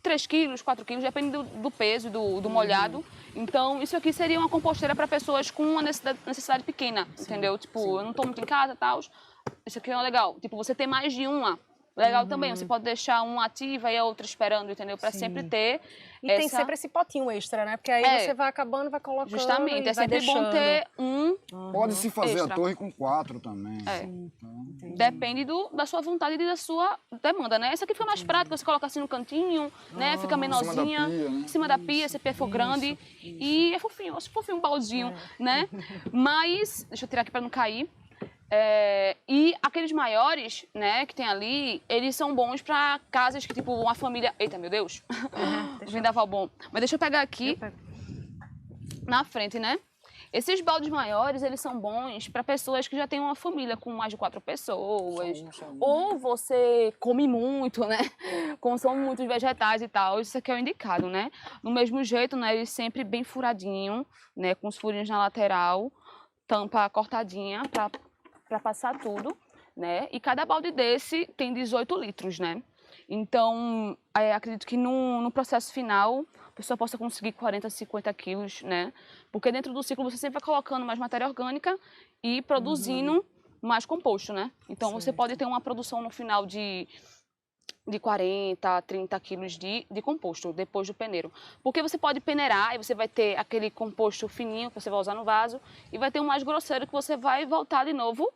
3 quilos, 4 quilos, depende do peso, do molhado. Então, isso aqui seria uma composteira para pessoas com uma necessidade pequena, entendeu? Tipo, eu não estou muito em casa e tal. Isso aqui é legal. Tipo, você ter mais de uma, legal também. Você pode deixar uma ativa e a outra esperando, entendeu? Para sempre ter E tem sempre esse potinho extra, né? Porque aí você vai acabando, vai colocando. Justamente, e é vai sempre bom ter um. Pode-se fazer extra. a torre com 4 também. Depende da sua vontade e da sua demanda, né? Essa aqui fica mais prática, você coloca assim no cantinho, né? Fica menorzinha, em cima da pia, né? em cima da pia, se a pia for grande. E é fofinho, eu acho fofinho um baldinho, né? Mas, deixa eu tirar aqui para não cair. E aqueles maiores, né, que tem ali, eles são bons para casas que, tipo, uma família... Eita, meu Deus! Vendaval bom. Mas deixa eu pegar aqui na frente, né? Esses baldes maiores, eles são bons para pessoas que já têm uma família com mais de 4 pessoas. Ou você come muito, né? Consome muitos vegetais e tal. Isso aqui é o indicado, né? Do mesmo jeito, né? Ele sempre bem furadinho, né? Com os furinhos na lateral. Tampa cortadinha para passar tudo, né? E cada balde desse tem 18 litros, né? Então, acredito que no processo final, a pessoa possa conseguir 40, 50 quilos, né? Porque dentro do ciclo você sempre vai colocando mais matéria orgânica e produzindo mais composto, né? Então, você pode ter uma produção no final de 40, 30 quilos de composto, depois do peneiro. Porque você pode peneirar e você vai ter aquele composto fininho que você vai usar no vaso e vai ter um mais grosseiro que você vai voltar de novo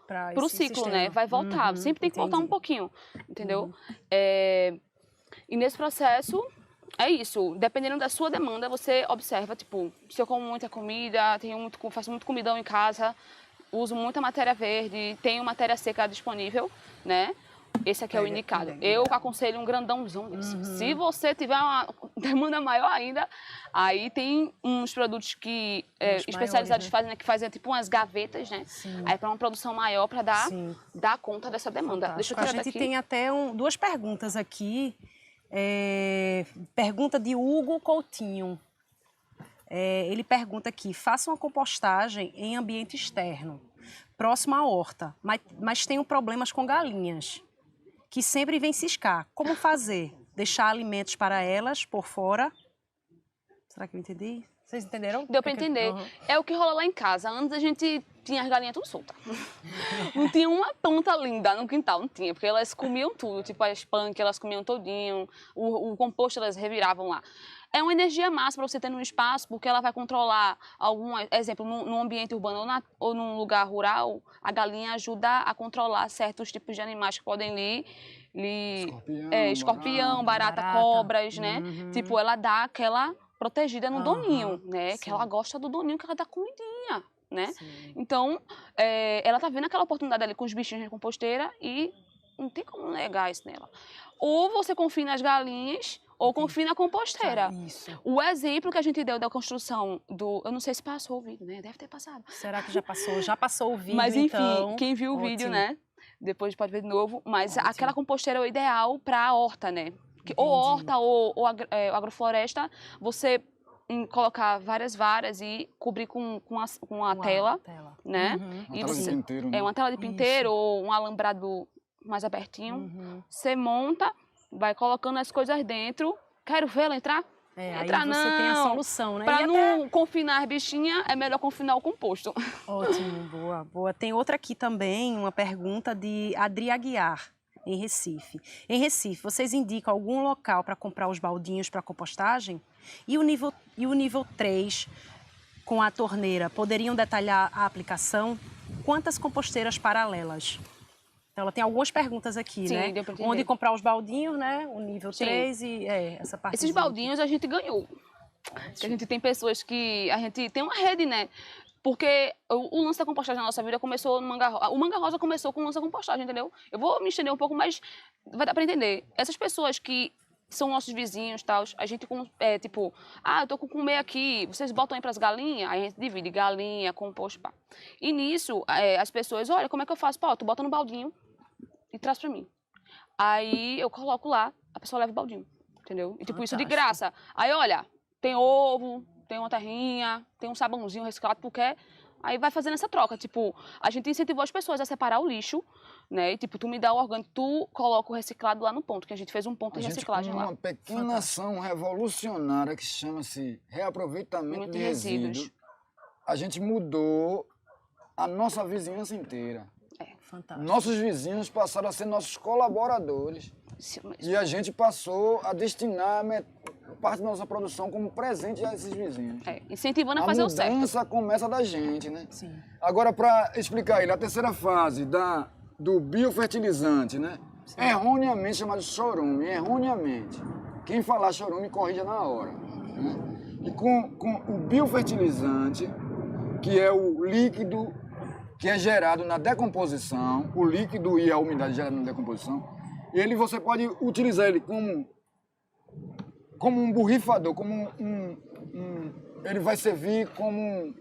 para o ciclo, sistema, né? Vai voltar, sempre tem que voltar um pouquinho, entendeu? E nesse processo, é isso. Dependendo da sua demanda, você observa, tipo, se eu como muita comida, faço muito comidão em casa, uso muita matéria verde, tenho matéria seca disponível, né? Esse aqui é o indicado. Eu aconselho um grandãozão desse. Se você tiver uma demanda maior ainda, aí tem uns produtos que especializados maiores, né? Fazem, né? Que fazem tipo umas gavetas, né? Sim. Aí para uma produção maior, para dar conta dessa demanda. Deixa eu tirar daqui. A gente tem até 2 perguntas aqui. Pergunta de Hugo Coutinho. Ele pergunta aqui: faça uma compostagem em ambiente externo, próximo à horta, mas tenho problemas com galinhas, que sempre vêm ciscar. Como fazer? Deixar alimentos para elas por fora? Será que eu entendi? Vocês entenderam? Deu para entender. É o que rola lá em casa. Antes a gente tinha as galinhas tudo soltas. Não tinha uma planta linda no quintal, não tinha, porque elas comiam tudo, tipo as punk, elas comiam todinho, o composto elas reviravam lá. É uma energia massa para você ter no espaço, porque ela vai controlar exemplo, num ambiente urbano ou num lugar rural, a galinha ajuda a controlar certos tipos de animais que podem escorpião, barata, cobras, né? Tipo, ela dá aquela protegida no doninho, né? Sim. Que ela gosta do doninho, que ela dá comidinha, né? Sim. Então, ela tá vendo aquela oportunidade ali com os bichinhos de composteira e não tem como negar isso nela. Ou você confia nas galinhas, ou confie na composteira. Isso. O exemplo que a gente deu da construção do... Eu não sei se passou o vídeo, né? Deve ter passado. Será que já passou? Já passou o vídeo, Mas enfim, então... quem viu o vídeo, ótimo. né? Depois pode ver de novo. Mas Ótimo. aquela composteira é o ideal para a horta, né? Ou horta ou agrofloresta, você colocar várias varas e cobrir com a tela, né? Uma E tela de você, pinteiro, né? uma tela de pinteiro ou um alambrado mais abertinho. Você monta, vai colocando as coisas dentro. Quero vê-la entrar? Aí Entrar você tem a não. solução, né? Para E não confinar as bichinhas, é melhor confinar o composto. Ótimo, boa, boa. Tem outra aqui também, uma pergunta de Adri Aguiar, em Recife. Em Recife, vocês indicam algum local para comprar os baldinhos para compostagem? E o nível 3, com a torneira, poderiam detalhar a aplicação? Quantas composteiras paralelas? Então, ela tem algumas perguntas aqui, Sim, né? deu pra entender. Onde comprar os baldinhos, né? O nível Sim. 3 e essa parte. Esses baldinhos a gente ganhou. Porque a gente tem pessoas que... A gente tem uma rede, né? Porque o lance da compostagem na nossa vida começou no Manga Rosa. O Manga Rosa começou com o lance da compostagem, entendeu? Eu vou me estender um pouco, mas vai dar pra entender. Essas pessoas que são nossos vizinhos e tal, a gente, tipo... Ah, eu tô com comer aqui, vocês botam aí pras galinhas? Aí a gente divide galinha, composto, pá. E nisso, as pessoas, olha, como é que eu faço? Pô, tu bota no baldinho e traz pra mim. Aí eu coloco lá, a pessoa leva o baldinho, entendeu? E tipo, isso de graça. Aí, olha, tem ovo, tem uma terrinha, tem um sabãozinho reciclado, tu quer? Aí vai fazendo essa troca, tipo, a gente incentivou as pessoas a separar o lixo, né? E tipo, tu me dá o orgânico, tu coloca o reciclado lá no ponto, que a gente fez um ponto de reciclagem com lá. uma pequena ação revolucionária que chama-se reaproveitamento de resíduos, a gente mudou a nossa vizinhança inteira. Fantástico. Nossos vizinhos passaram a ser nossos colaboradores e a gente passou a destinar parte da nossa produção como presente a esses vizinhos. Incentivando a fazer o certo. A mudança começa da gente, né? Sim. Agora, para explicar ele, a terceira fase do biofertilizante, né? Sim. Erroneamente chamado chorume, erroneamente. Quem falar chorume, corrija na hora. Né? E com o biofertilizante, que é o líquido que é gerado na decomposição, o líquido e a umidade gerada na decomposição, você pode utilizar ele como um borrifador, ele vai servir como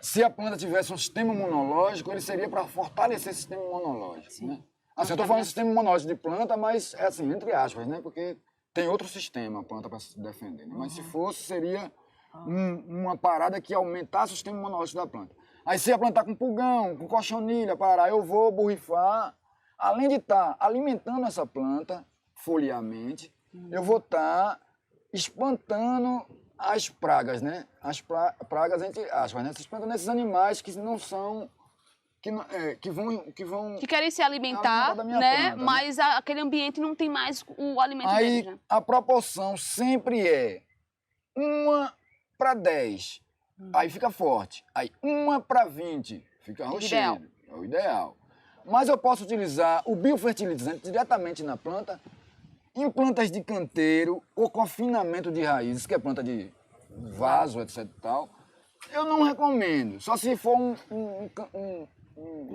se a planta tivesse um sistema imunológico, ele seria para fortalecer esse sistema imunológico. Né? Assim, eu estou falando de sistema imunológico de planta, mas é assim, entre aspas, né? Porque tem outro sistema a planta para se defender. Né? Mas se fosse, seria uma parada que aumentasse o sistema imunológico da planta. Aí se a planta está com pulgão, com cochonilha, eu vou borrifar, além de estar alimentando essa planta foliarmente, eu vou estar espantando as pragas, né? As pragas entre aspas, né? Espantando esses animais que não são, que vão... Que querem se alimentar, né? Planta, mas aquele ambiente não tem mais o alimento deles, né? A proporção sempre é 1 para 10. Aí fica forte. Aí 1 para 20 fica rochedo. É o ideal. Mas eu posso utilizar o biofertilizante diretamente na planta, em plantas de canteiro ou confinamento de raízes, que é planta de vaso, etc. Tal. Eu não recomendo, só se for um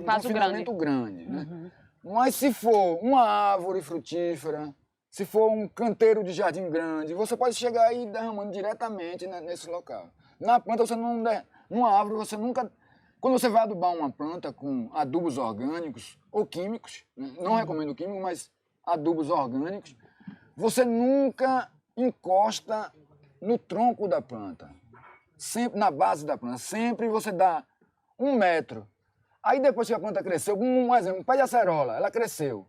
confinamento grande. Né? Mas se for uma árvore frutífera, se for um canteiro de jardim grande, você pode chegar aí derramando diretamente nesse local. Na planta, numa árvore, você nunca... Quando você vai adubar uma planta com adubos orgânicos ou químicos, né? Não recomendo químico, mas adubos orgânicos, você nunca encosta no tronco da planta, sempre na base da planta, sempre você dá 1 metro. Aí depois que a planta cresceu, um exemplo, um pé de acerola, ela cresceu.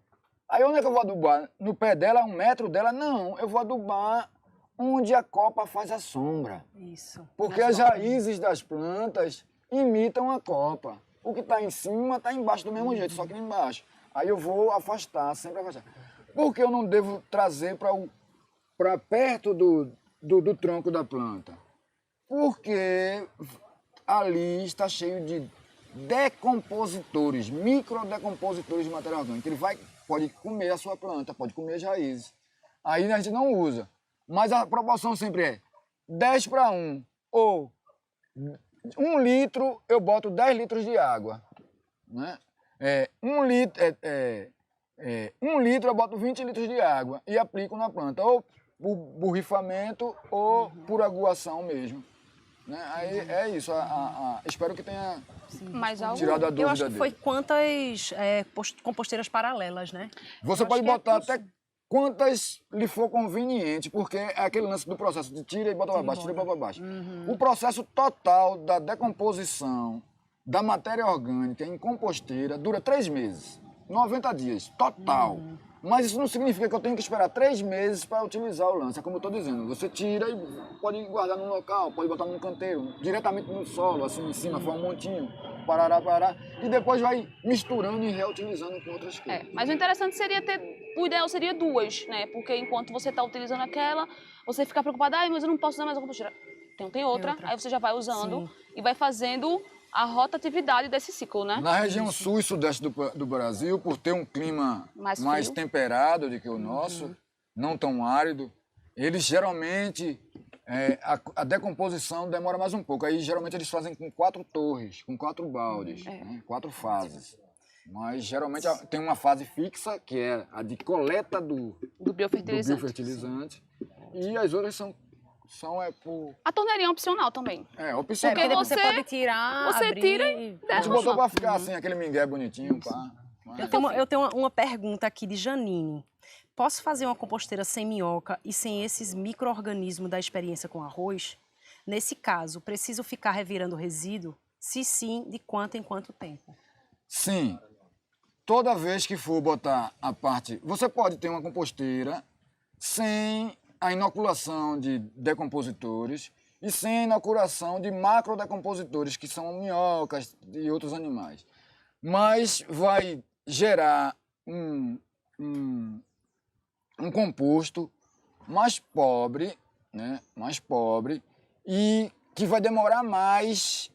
Aí onde é que eu vou adubar? No pé dela, 1 metro dela? Não, eu vou adubar onde a copa faz a sombra. Isso. Porque as raízes das plantas imitam a copa. O que está em cima está embaixo do mesmo jeito, só que embaixo. Aí eu vou afastar, sempre afastar. Por que eu não devo trazer para perto do tronco da planta? Porque ali está cheio de decompositores, microdecompositores de material orgânico. Ele pode comer a sua planta, pode comer as raízes. Aí a gente não usa. Mas a proporção sempre é 10 para 1. Ou 1 litro, eu boto 10 litros de água. Né? 1 litro, 1 litro eu boto 20 litros de água e aplico na planta. Ou por borrifamento ou por aguação mesmo. Né? Aí é isso. Espero que tenha Mais algo? tirado a dúvida Eu acho que dele. foi quantas composteiras paralelas, né? Você Eu pode acho que é botar até possível. quantas lhe for conveniente, porque é aquele lance do processo de tira e bota para baixo, tira e bota para baixo. O processo total da decomposição da matéria orgânica em composteira dura 3 meses, 90 dias, total. Mas isso não significa que eu tenho que esperar 3 meses para utilizar o lance. É como eu estou dizendo, você tira e pode guardar num local, pode botar num canteiro, diretamente no solo, assim em cima, faz um montinho, parará, e depois vai misturando e reutilizando com outras coisas. Mas o interessante seria o ideal seria 2, né? Porque enquanto você está utilizando aquela, você fica preocupado, mas eu não posso usar mais uma composteira. Tem outra, aí você já vai usando e vai fazendo a rotatividade desse ciclo, né? Na região sul e sudeste do Brasil, por ter um clima mais temperado do que o nosso, não tão árido, eles geralmente, a decomposição demora mais um pouco. Aí geralmente eles fazem com 4 torres, com 4 baldes, né? 4 fases. Mas geralmente tem uma fase fixa, que é a de coleta do biofertilizante, e as outras são por... A torneirinha é opcional também. É, opcional. Porque você pode tirar, você abrir... tira e A gente botou pra ficar assim, aquele mingué bonitinho, pá. Eu tenho uma pergunta aqui de Janine. Posso fazer uma composteira sem minhoca e sem esses micro-organismos da experiência com arroz? Nesse caso, preciso ficar revirando o resíduo? Se sim, de quanto em quanto tempo? Sim. Toda vez que for botar a parte... Você pode ter uma composteira sem a inoculação de decompositores e sem a inoculação de macrodecompositores, que são minhocas e outros animais. Mas vai gerar um composto mais pobre, né? Mais pobre, e que vai demorar mais,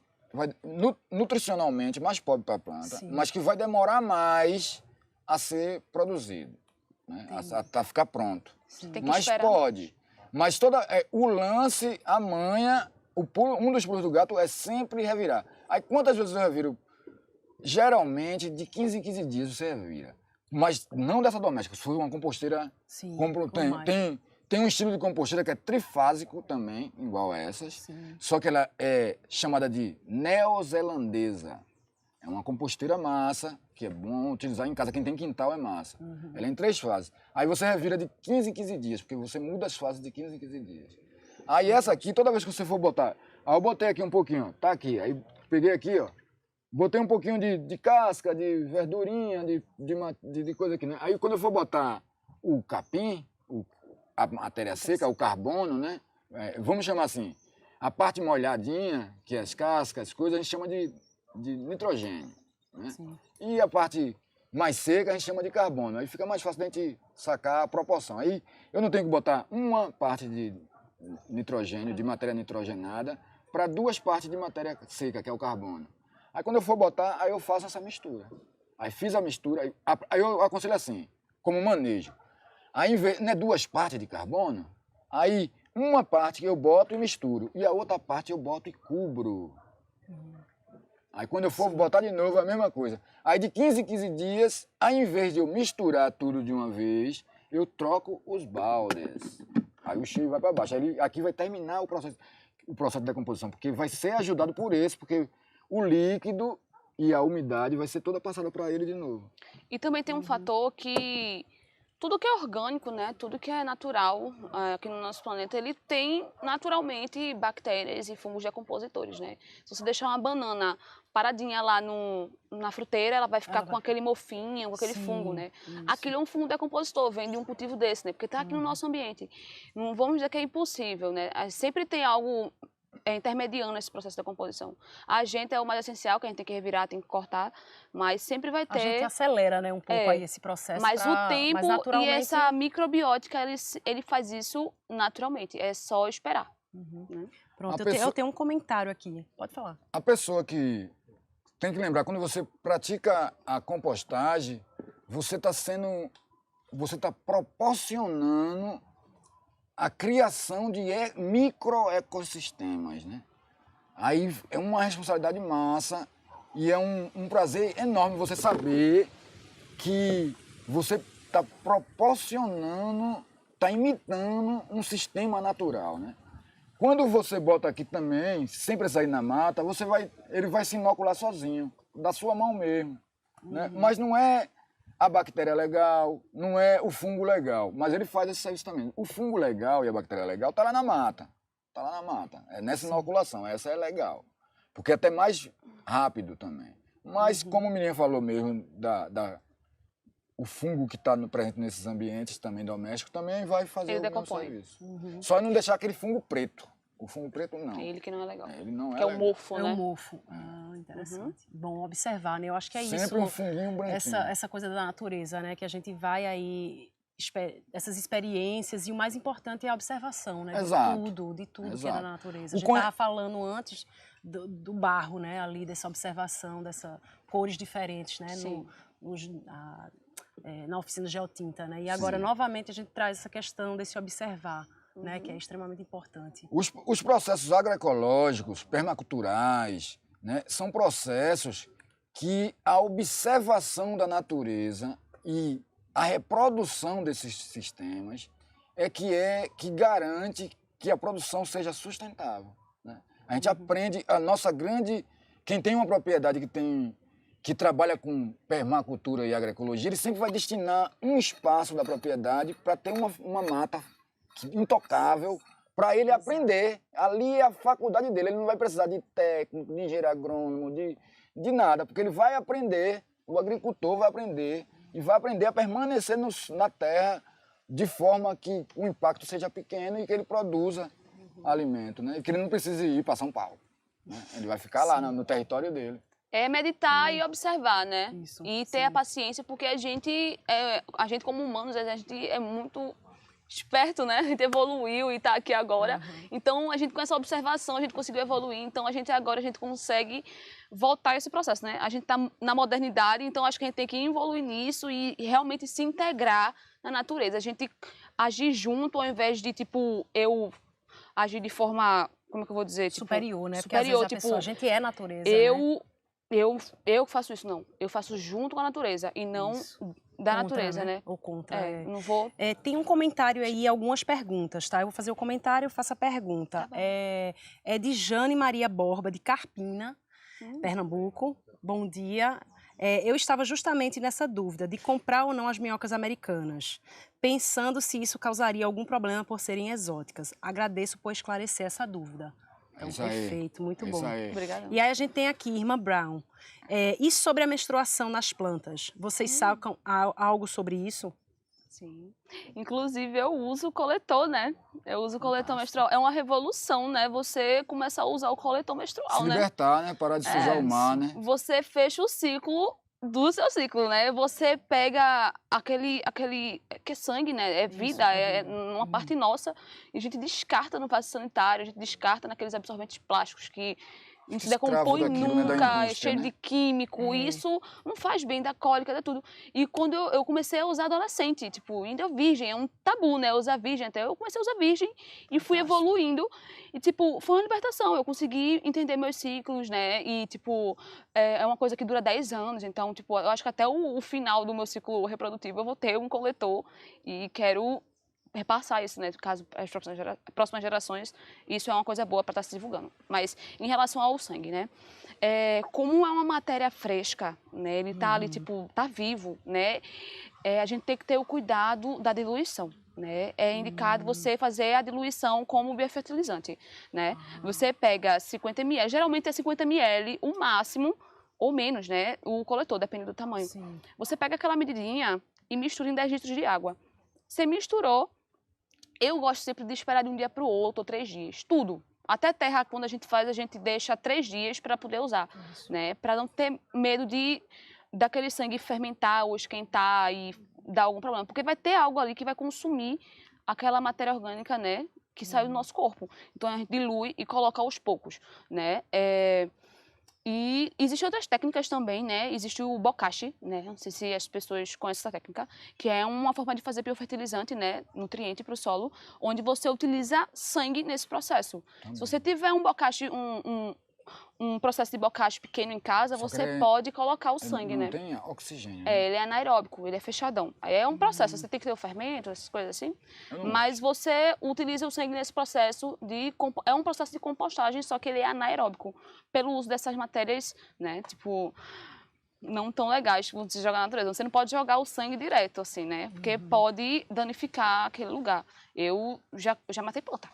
nutricionalmente mais pobre para a planta, mas que vai demorar mais a ser produzido, né? A ficar pronto. Mas pode. Mas o lance, a manha, um dos pulos do gato é sempre revirar. Aí quantas vezes eu reviro? Geralmente, de 15 em 15 dias você revira. Mas não dessa doméstica, se for uma composteira... Tem um estilo de composteira que é trifásico também, igual a essas. Só que ela é chamada de neozelandesa. É uma composteira massa, que é bom utilizar em casa. Quem tem quintal é massa. Ela é em 3 fases. Aí você revira de 15 em 15 dias, porque você muda as fases de 15 em 15 dias. Aí essa aqui, toda vez que você for botar... Aí eu botei aqui um pouquinho, tá aqui. Aí peguei aqui, ó. Botei um pouquinho de casca, de verdurinha, de coisa aqui, né? Aí quando eu for botar o capim, a matéria seca, o carbono, né? Vamos chamar assim, a parte molhadinha, que é as cascas, as coisas, a gente chama de nitrogênio, né? E a parte mais seca a gente chama de carbono. Aí fica mais fácil da gente sacar a proporção. Aí eu não tenho que botar uma parte de nitrogênio, de matéria nitrogenada, para 2 partes de matéria seca, que é o carbono. Aí quando eu for botar, aí eu faço essa mistura. Aí fiz a mistura, aí eu aconselho assim, como manejo. Aí não é 2 partes de carbono, aí uma parte eu boto e misturo, e a outra parte eu boto e cubro. Aí quando eu for botar de novo, é a mesma coisa. Aí de 15 em 15 dias, ao invés de eu misturar tudo de uma vez, eu troco os baldes. Aí o cheiro vai para baixo. Aí aqui vai terminar o processo de decomposição, porque vai ser ajudado por esse, porque o líquido e a umidade vai ser toda passada para ele de novo. E também tem um fator que tudo que é orgânico, né, tudo que é natural aqui no nosso planeta, ele tem naturalmente bactérias e fungos decompositores, né? Se você deixar uma banana paradinha lá na fruteira, ela vai ficar com aquele mofinho, com aquele fungo, né? Isso. Aquilo é um fungo decompositor, vem de um cultivo desse, né? Porque está aqui no nosso ambiente. Não vamos dizer que é impossível, né? Sempre tem algo intermediando esse processo de decomposição. A gente é o mais essencial, que a gente tem que revirar, tem que cortar, mas sempre vai ter... A gente acelera, né, um pouco aí esse processo. Mas o tempo e essa microbiótica, ele faz isso naturalmente, é só esperar. Né? Pronto, eu tenho um comentário aqui, pode falar. A pessoa que tem que lembrar, quando você pratica a compostagem, você está proporcionando a criação de microecossistemas, né? Aí é uma responsabilidade massa e é um prazer enorme você saber que você está proporcionando está imitando um sistema natural, né? Quando você bota aqui também, sem precisar ir na mata, ele vai se inocular sozinho, da sua mão mesmo. Né? Mas não é a bactéria legal, não é o fungo legal, mas ele faz esse serviço também. O fungo legal e a bactéria legal tá lá na mata. Tá lá na mata. É nessa inoculação, essa é legal. Porque é até mais rápido também. Mas, como o menino falou mesmo, o fungo que está presente nesses ambientes também domésticos também vai fazer ele o mesmo decompõe. serviço. Só não deixar aquele fungo preto. O fungo preto não. É ele que não é legal. Ele não que é o legal. mofo, É né? um mofo. Interessante. Bom observar, né? Eu acho que é Sempre isso. um funguinho branquinho. Essa coisa da natureza, né? Que a gente vai aí essas experiências e o mais importante é a observação, né? Exato. De tudo que é Exato. da natureza. A gente estava falando antes do barro, né? Ali dessa observação, dessas cores diferentes, né? Sim. Na oficina Geotinta, né? E agora, Sim. novamente, a gente traz essa questão desse observar, né? Que é extremamente importante. Os processos agroecológicos, permaculturais, né, são processos que a observação da natureza e a reprodução desses sistemas é que garante que a produção seja sustentável. Né? A gente aprende, quem tem uma propriedade que trabalha com permacultura e agroecologia, ele sempre vai destinar um espaço da propriedade para ter uma mata intocável, para ele aprender. Ali é a faculdade dele, ele não vai precisar de técnico, de engenheiro agrônomo, de nada, porque ele vai aprender, o agricultor vai aprender, e vai aprender a permanecer na terra de forma que o impacto seja pequeno e que ele produza alimento, né? E que ele não precise ir para São Paulo. Né? Ele vai ficar lá no território dele. É meditar e observar, né? Isso, e ter a paciência, porque a gente como humanos, a gente é muito esperto, né? A gente evoluiu e está aqui agora. Então, a gente com essa observação, a gente conseguiu evoluir. Então, a gente consegue voltar a esse processo, né? A gente está na modernidade, então acho que a gente tem que evoluir nisso e realmente se integrar na natureza. A gente agir junto ao invés de, tipo, eu agir de forma, como é que eu vou dizer? Superior, né? Superior, porque às vezes a gente é natureza, eu faço isso, não. Eu faço junto com a natureza e não da contra, natureza, né? Ou contra. Não vou... tem um comentário aí, algumas perguntas, tá? Eu vou fazer o comentário, eu faço a pergunta. Tá bom. É de Jane Maria Borba, de Carpina, Pernambuco. Bom dia. Eu estava justamente nessa dúvida de comprar ou não as minhocas americanas, pensando se isso causaria algum problema por serem exóticas. Agradeço por esclarecer essa dúvida. Então, perfeito, muito bom. Obrigada. E aí a gente tem aqui, Irmã Brown. E sobre a menstruação nas plantas? Vocês sacam algo sobre isso? Sim. Inclusive, eu uso o coletor, né? Eu uso o coletor menstrual. É uma revolução, né? Você começar a usar o coletor menstrual, Se né? libertar, né? Parar de sujar o mar, né? Você fecha o ciclo do seu ciclo, né? Você pega aquele que é sangue, né? É vida, é uma parte nossa, e a gente descarta no vaso sanitário, a gente descarta naqueles absorventes plásticos que não se decompõe daquilo, né, da nunca, é indústria, cheio né? de químico, e isso não faz bem, da cólica, dá tudo. E quando eu comecei a usar adolescente, tipo, ainda virgem, é um tabu, né? Usar virgem, até eu comecei a usar virgem e fui evoluindo. E, tipo, foi uma libertação, eu consegui entender meus ciclos, né? E, tipo, é uma coisa que dura 10 anos, então, tipo, eu acho que até o final do meu ciclo reprodutivo eu vou ter um coletor e quero repassar isso, né? Caso as próximas gerações, isso é uma coisa boa para estar se divulgando. Mas em relação ao sangue, né? Como é uma matéria fresca, né? Ele tá ali, tipo, tá vivo, né? A gente tem que ter o cuidado da diluição, né? É indicado você fazer a diluição como biofertilizante, né? Você pega 50 ml, geralmente é 50 ml, o máximo, ou menos, né? O coletor, depende do tamanho. Sim. Você pega aquela medidinha e mistura em 10 litros de água. Você misturou. Eu gosto sempre de esperar de um dia para o outro, ou 3 dias, tudo. Até terra, quando a gente faz, a gente deixa 3 dias para poder usar, né? Para não ter medo daquele sangue fermentar ou esquentar e dar algum problema. Porque vai ter algo ali que vai consumir aquela matéria orgânica, né? Que saiu do nosso corpo. Então, a gente dilui e coloca aos poucos, né? E existem outras técnicas também, né? Existe o bokashi, né? Não sei se as pessoas conhecem essa técnica, que é uma forma de fazer biofertilizante, né? Nutriente para o solo, onde você utiliza sangue nesse processo. Se você tiver um bokashi, um processo de bocage pequeno em casa, Só que você pode colocar o sangue, não né? tem oxigênio. É, ele é anaeróbico, ele é fechadão. Aí é um processo, você tem que ter o fermento, essas coisas assim. Mas você utiliza o sangue nesse processo é um processo de compostagem, só que ele é anaeróbico, pelo uso dessas matérias, né? Tipo, não tão legais quando você joga na natureza. Você não pode jogar o sangue direto, assim, né? Porque pode danificar aquele lugar. Eu já matei planta.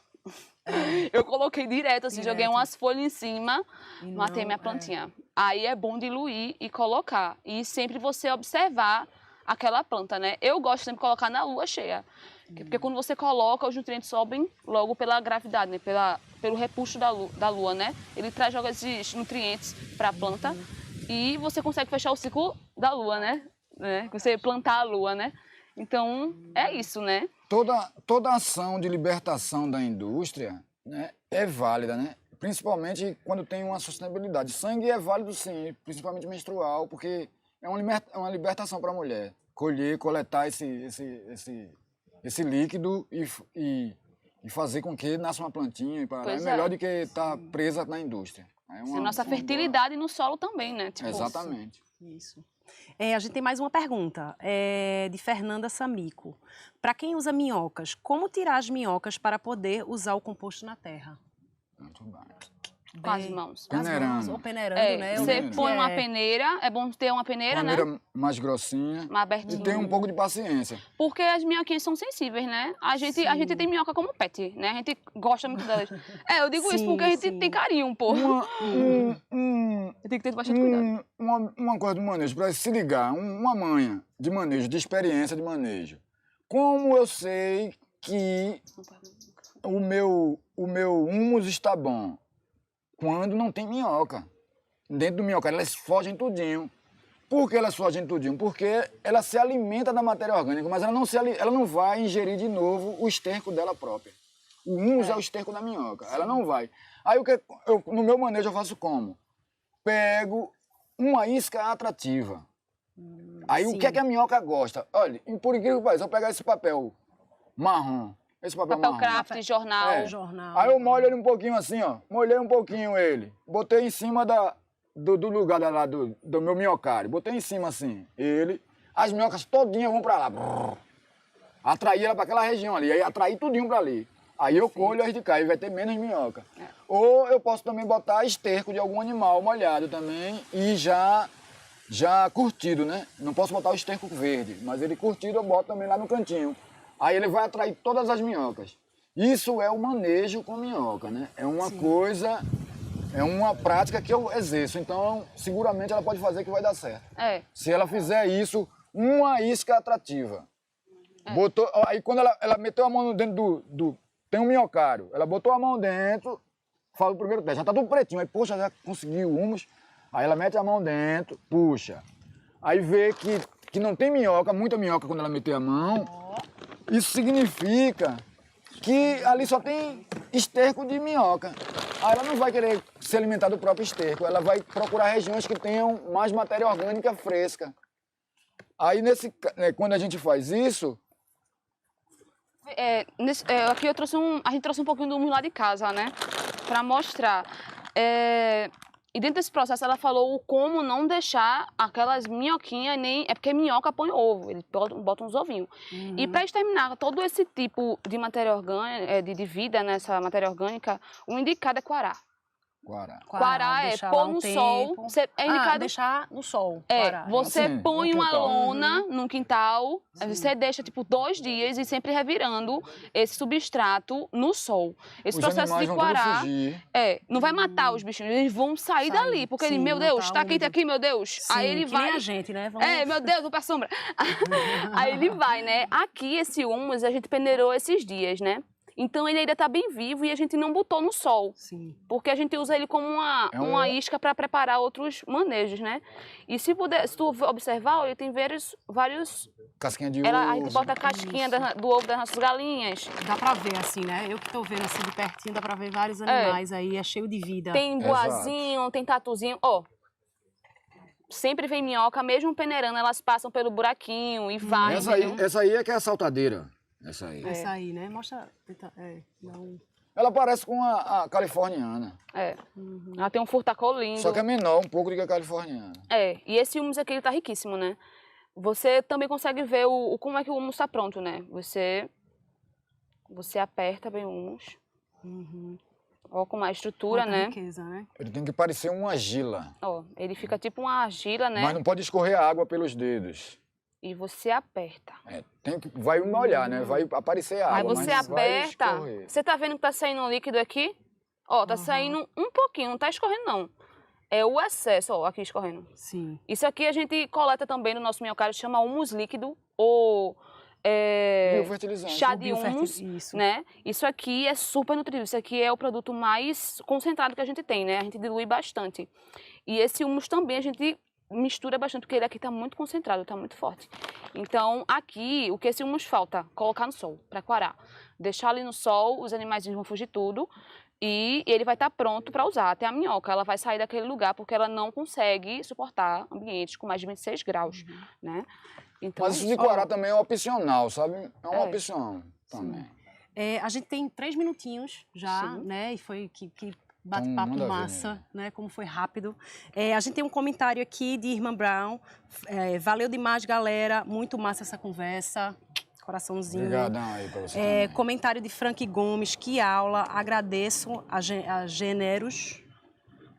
Eu coloquei direto, assim, joguei umas folhas em cima, matei minha plantinha. Aí é bom diluir e colocar. E sempre você observar aquela planta, né? Eu gosto sempre de colocar na lua cheia. Porque quando você coloca, os nutrientes sobem logo pela gravidade, né? Pelo repuxo da lua, né? Ele joga esses nutrientes para a planta e você consegue fechar o ciclo da lua, né? Você plantar a lua, né? Então, é isso, né? Toda ação de libertação da indústria, né, é válida, né? Principalmente quando tem uma sustentabilidade. Sangue é válido sim, principalmente menstrual, porque é uma libertação para a mulher. Colher, coletar esse líquido e fazer com que nasça uma plantinha. É melhor do que estar presa na indústria. É nossa fertilidade no solo também, né? Tipo, exatamente. Isso. A gente tem mais uma pergunta, de Fernanda Samico. Para quem usa minhocas, como tirar as minhocas para poder usar o composto na terra? Muito bem. Com as mãos. Ou peneirando, né? Você põe uma peneira, é bom ter uma peneira, né? Peneira mais grossinha. Mais abertinha. E tem um pouco de paciência. Porque as minhoquinhas são sensíveis, né? A gente tem minhoca como pet, né? A gente gosta muito delas. Eu digo isso porque a gente tem carinho, pô. Tem que ter bastante cuidado. Uma coisa do manejo, para se ligar, uma manha de manejo, de experiência de manejo. Como eu sei que o meu humus está bom? Quando não tem minhoca. Dentro do minhocário, elas fogem tudinho. Por que elas fogem tudinho? Porque ela se alimenta da matéria orgânica, mas ela não vai ingerir de novo o esterco dela própria. O humus é o esterco da minhoca, ela não vai. Aí no meu manejo eu faço como? Pego uma isca atrativa. Aí o que é que a minhoca gosta? Olha, por incrível que pareça, eu pegar esse papel marrom, esse papel marrom. Craft, jornal. Jornal. Aí eu molho ele um pouquinho assim, ó. Molhei um pouquinho ele. Botei em cima do lugar do meu minhocário. Botei em cima assim, ele. As minhocas todinhas vão pra lá. Brrr. Atraí ela pra aquela região ali. Aí atraí tudinho pra ali. Aí eu colho as de cá e vai ter menos minhoca. Ou eu posso também botar esterco de algum animal molhado também e já curtido, né? Não posso botar o esterco verde, mas ele curtido eu boto também lá no cantinho. Aí ele vai atrair todas as minhocas. Isso é o manejo com minhoca, né? É uma coisa, é uma prática que eu exerço. Então, seguramente ela pode fazer que vai dar certo. Se ela fizer isso, uma isca atrativa. Botou, aí quando ela meteu a mão dentro tem um minhocário. Ela botou a mão dentro, faz o primeiro teste. Já tá tudo pretinho. Aí, poxa, já conseguiu o humus. Aí ela mete a mão dentro, puxa. Aí vê que não tem minhoca, muita minhoca quando ela meter a mão. Isso significa que ali só tem esterco de minhoca. Aí ela não vai querer se alimentar do próprio esterco, ela vai procurar regiões que tenham mais matéria orgânica fresca. Aí, quando a gente faz isso... Aqui a gente trouxe um pouquinho do humus lá de casa, né? Pra mostrar. E dentro desse processo ela falou como não deixar aquelas minhoquinhas, é porque minhoca põe ovo, ele bota uns ovinhos. E para exterminar todo esse tipo de matéria orgânica, de vida nessa matéria orgânica, o indicado é coará. Coará é pôr no sol. É indicado deixar no sol. Você assim, põe uma lona num quintal, você deixa tipo 2 dias e sempre revirando esse substrato no sol. Esse processo de coará não vai matar os bichinhos, eles vão sair dali, porque ele, meu Deus, tá quente aqui, meu Deus. Aí ele vai. Nem a gente, né? Meu Deus, vou pra sombra. Aí ele vai, né? Aqui esse humus a gente peneirou esses dias, né? Então ele ainda está bem vivo e a gente não botou no sol. Sim. Porque a gente usa ele como uma isca para preparar outros manejos, né? E se tu observar, ele tem vários... Casquinha de ovo. A gente bota a casquinha do ovo das nossas galinhas. Dá para ver assim, né? Eu que estou vendo assim de pertinho, dá para ver vários animais aí, é cheio de vida. Tem boazinho, tem tatuzinho. Sempre vem minhoca, mesmo peneirando, elas passam pelo buraquinho e vai. Essa aí é que é a saltadeira. Essa aí, né? Mostra. Não. Ela parece com a californiana. É. Ela tem um furtacô lindo. Só que é menor um pouco do que a californiana. É, e esse humus aqui, ele tá riquíssimo, né? Você também consegue ver como é que o humus tá pronto, né? Você aperta bem o humus. Ó, com uma estrutura, Muita né? riqueza, né? Ele tem que parecer uma argila. Ó, ele fica tipo uma argila, né? Mas não pode escorrer a água pelos dedos. E você aperta. É, vai molhar, né? Vai aparecer água, Aí você mas não vai aperta. escorrer. Você tá vendo que tá saindo um líquido aqui? Ó, tá saindo um pouquinho, não tá escorrendo, não. É o excesso, ó, aqui escorrendo. Sim. Isso aqui a gente coleta também no nosso miocárdio, chama humus líquido ou Biofertilizante. chá de humus, Isso. né? Isso aqui é super nutritivo. Isso aqui é o produto mais concentrado que a gente tem, né? A gente dilui bastante. E esse humus também a gente mistura bastante, porque ele aqui tá muito concentrado, tá muito forte. Então, aqui, o que esse humus falta? Colocar no sol, para coarar. Deixar ali no sol, os animais vão fugir tudo. E ele vai estar pronto para usar. Até a minhoca, ela vai sair daquele lugar porque ela não consegue suportar ambientes com mais de 26 graus, né? Então, Mas isso de coarar também é opcional, sabe? É uma opção também. A gente tem 3 minutinhos já, Sim. né? E foi que Então, bate-papo manda ver, massa, né? Como foi rápido. A gente tem um comentário aqui de Irmã Brown. Valeu demais, galera. Muito massa essa conversa. Coraçãozinho. Obrigadão aí pra você também. Comentário de Frank Gomes. Que aula. Agradeço a Gêneros.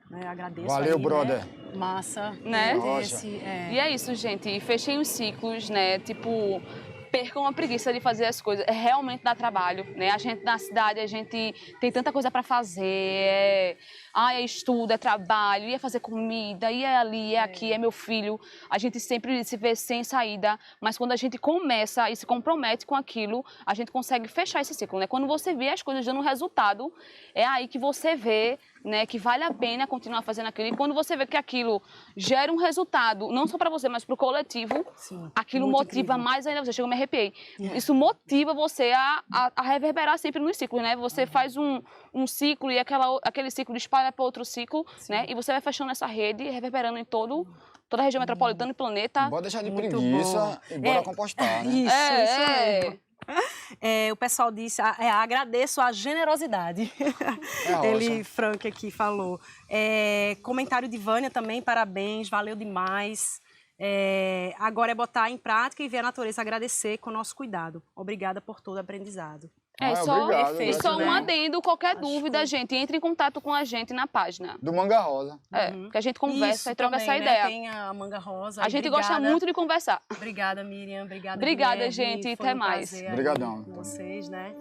Né? Agradeço. Valeu, aí, brother. Né? Massa. Né? E E é isso, gente. E fechem os ciclos, né? Tipo, percam a preguiça de fazer as coisas. Realmente dá trabalho, né? A gente na cidade, a gente tem tanta coisa para fazer. É estudo, é trabalho, é fazer comida, é ali, é aqui, é meu filho. A gente sempre se vê sem saída, mas quando a gente começa e se compromete com aquilo, a gente consegue fechar esse ciclo, né? Quando você vê as coisas dando resultado, é aí que você vê, né, que vale a pena continuar fazendo aquilo. E quando você vê que aquilo gera um resultado, não só para você, mas para o coletivo, Sim, aquilo muito motiva incrível. mais ainda você. Chega, eu me arrepiei. Isso motiva você a reverberar sempre nos ciclos, né? Você faz um ciclo e aquele ciclo espalha para outro ciclo, né? E você vai fechando essa rede, reverberando em toda a região metropolitana e planeta. Bora deixar de Muito preguiça e bora compostar, né? Isso mesmo. É. O pessoal disse, agradeço a generosidade. Ele, Frank, aqui falou. Comentário de Vânia também, parabéns, valeu demais. Agora é botar em prática e ver a natureza agradecer com o nosso cuidado. Obrigada por todo o aprendizado. Obrigado, E só um né? adendo, qualquer dúvida, gente, entre em contato com a gente na página. Do Manga Rosa. Que a gente conversa Isso e troca também, essa né? ideia. Tem a Manga Rosa. A gente Obrigada. gosta muito de conversar. Obrigada, Miriam. Obrigada, Obrigada, Guilherme. gente. Foi Até um mais. prazer aí Obrigadão. com vocês, né?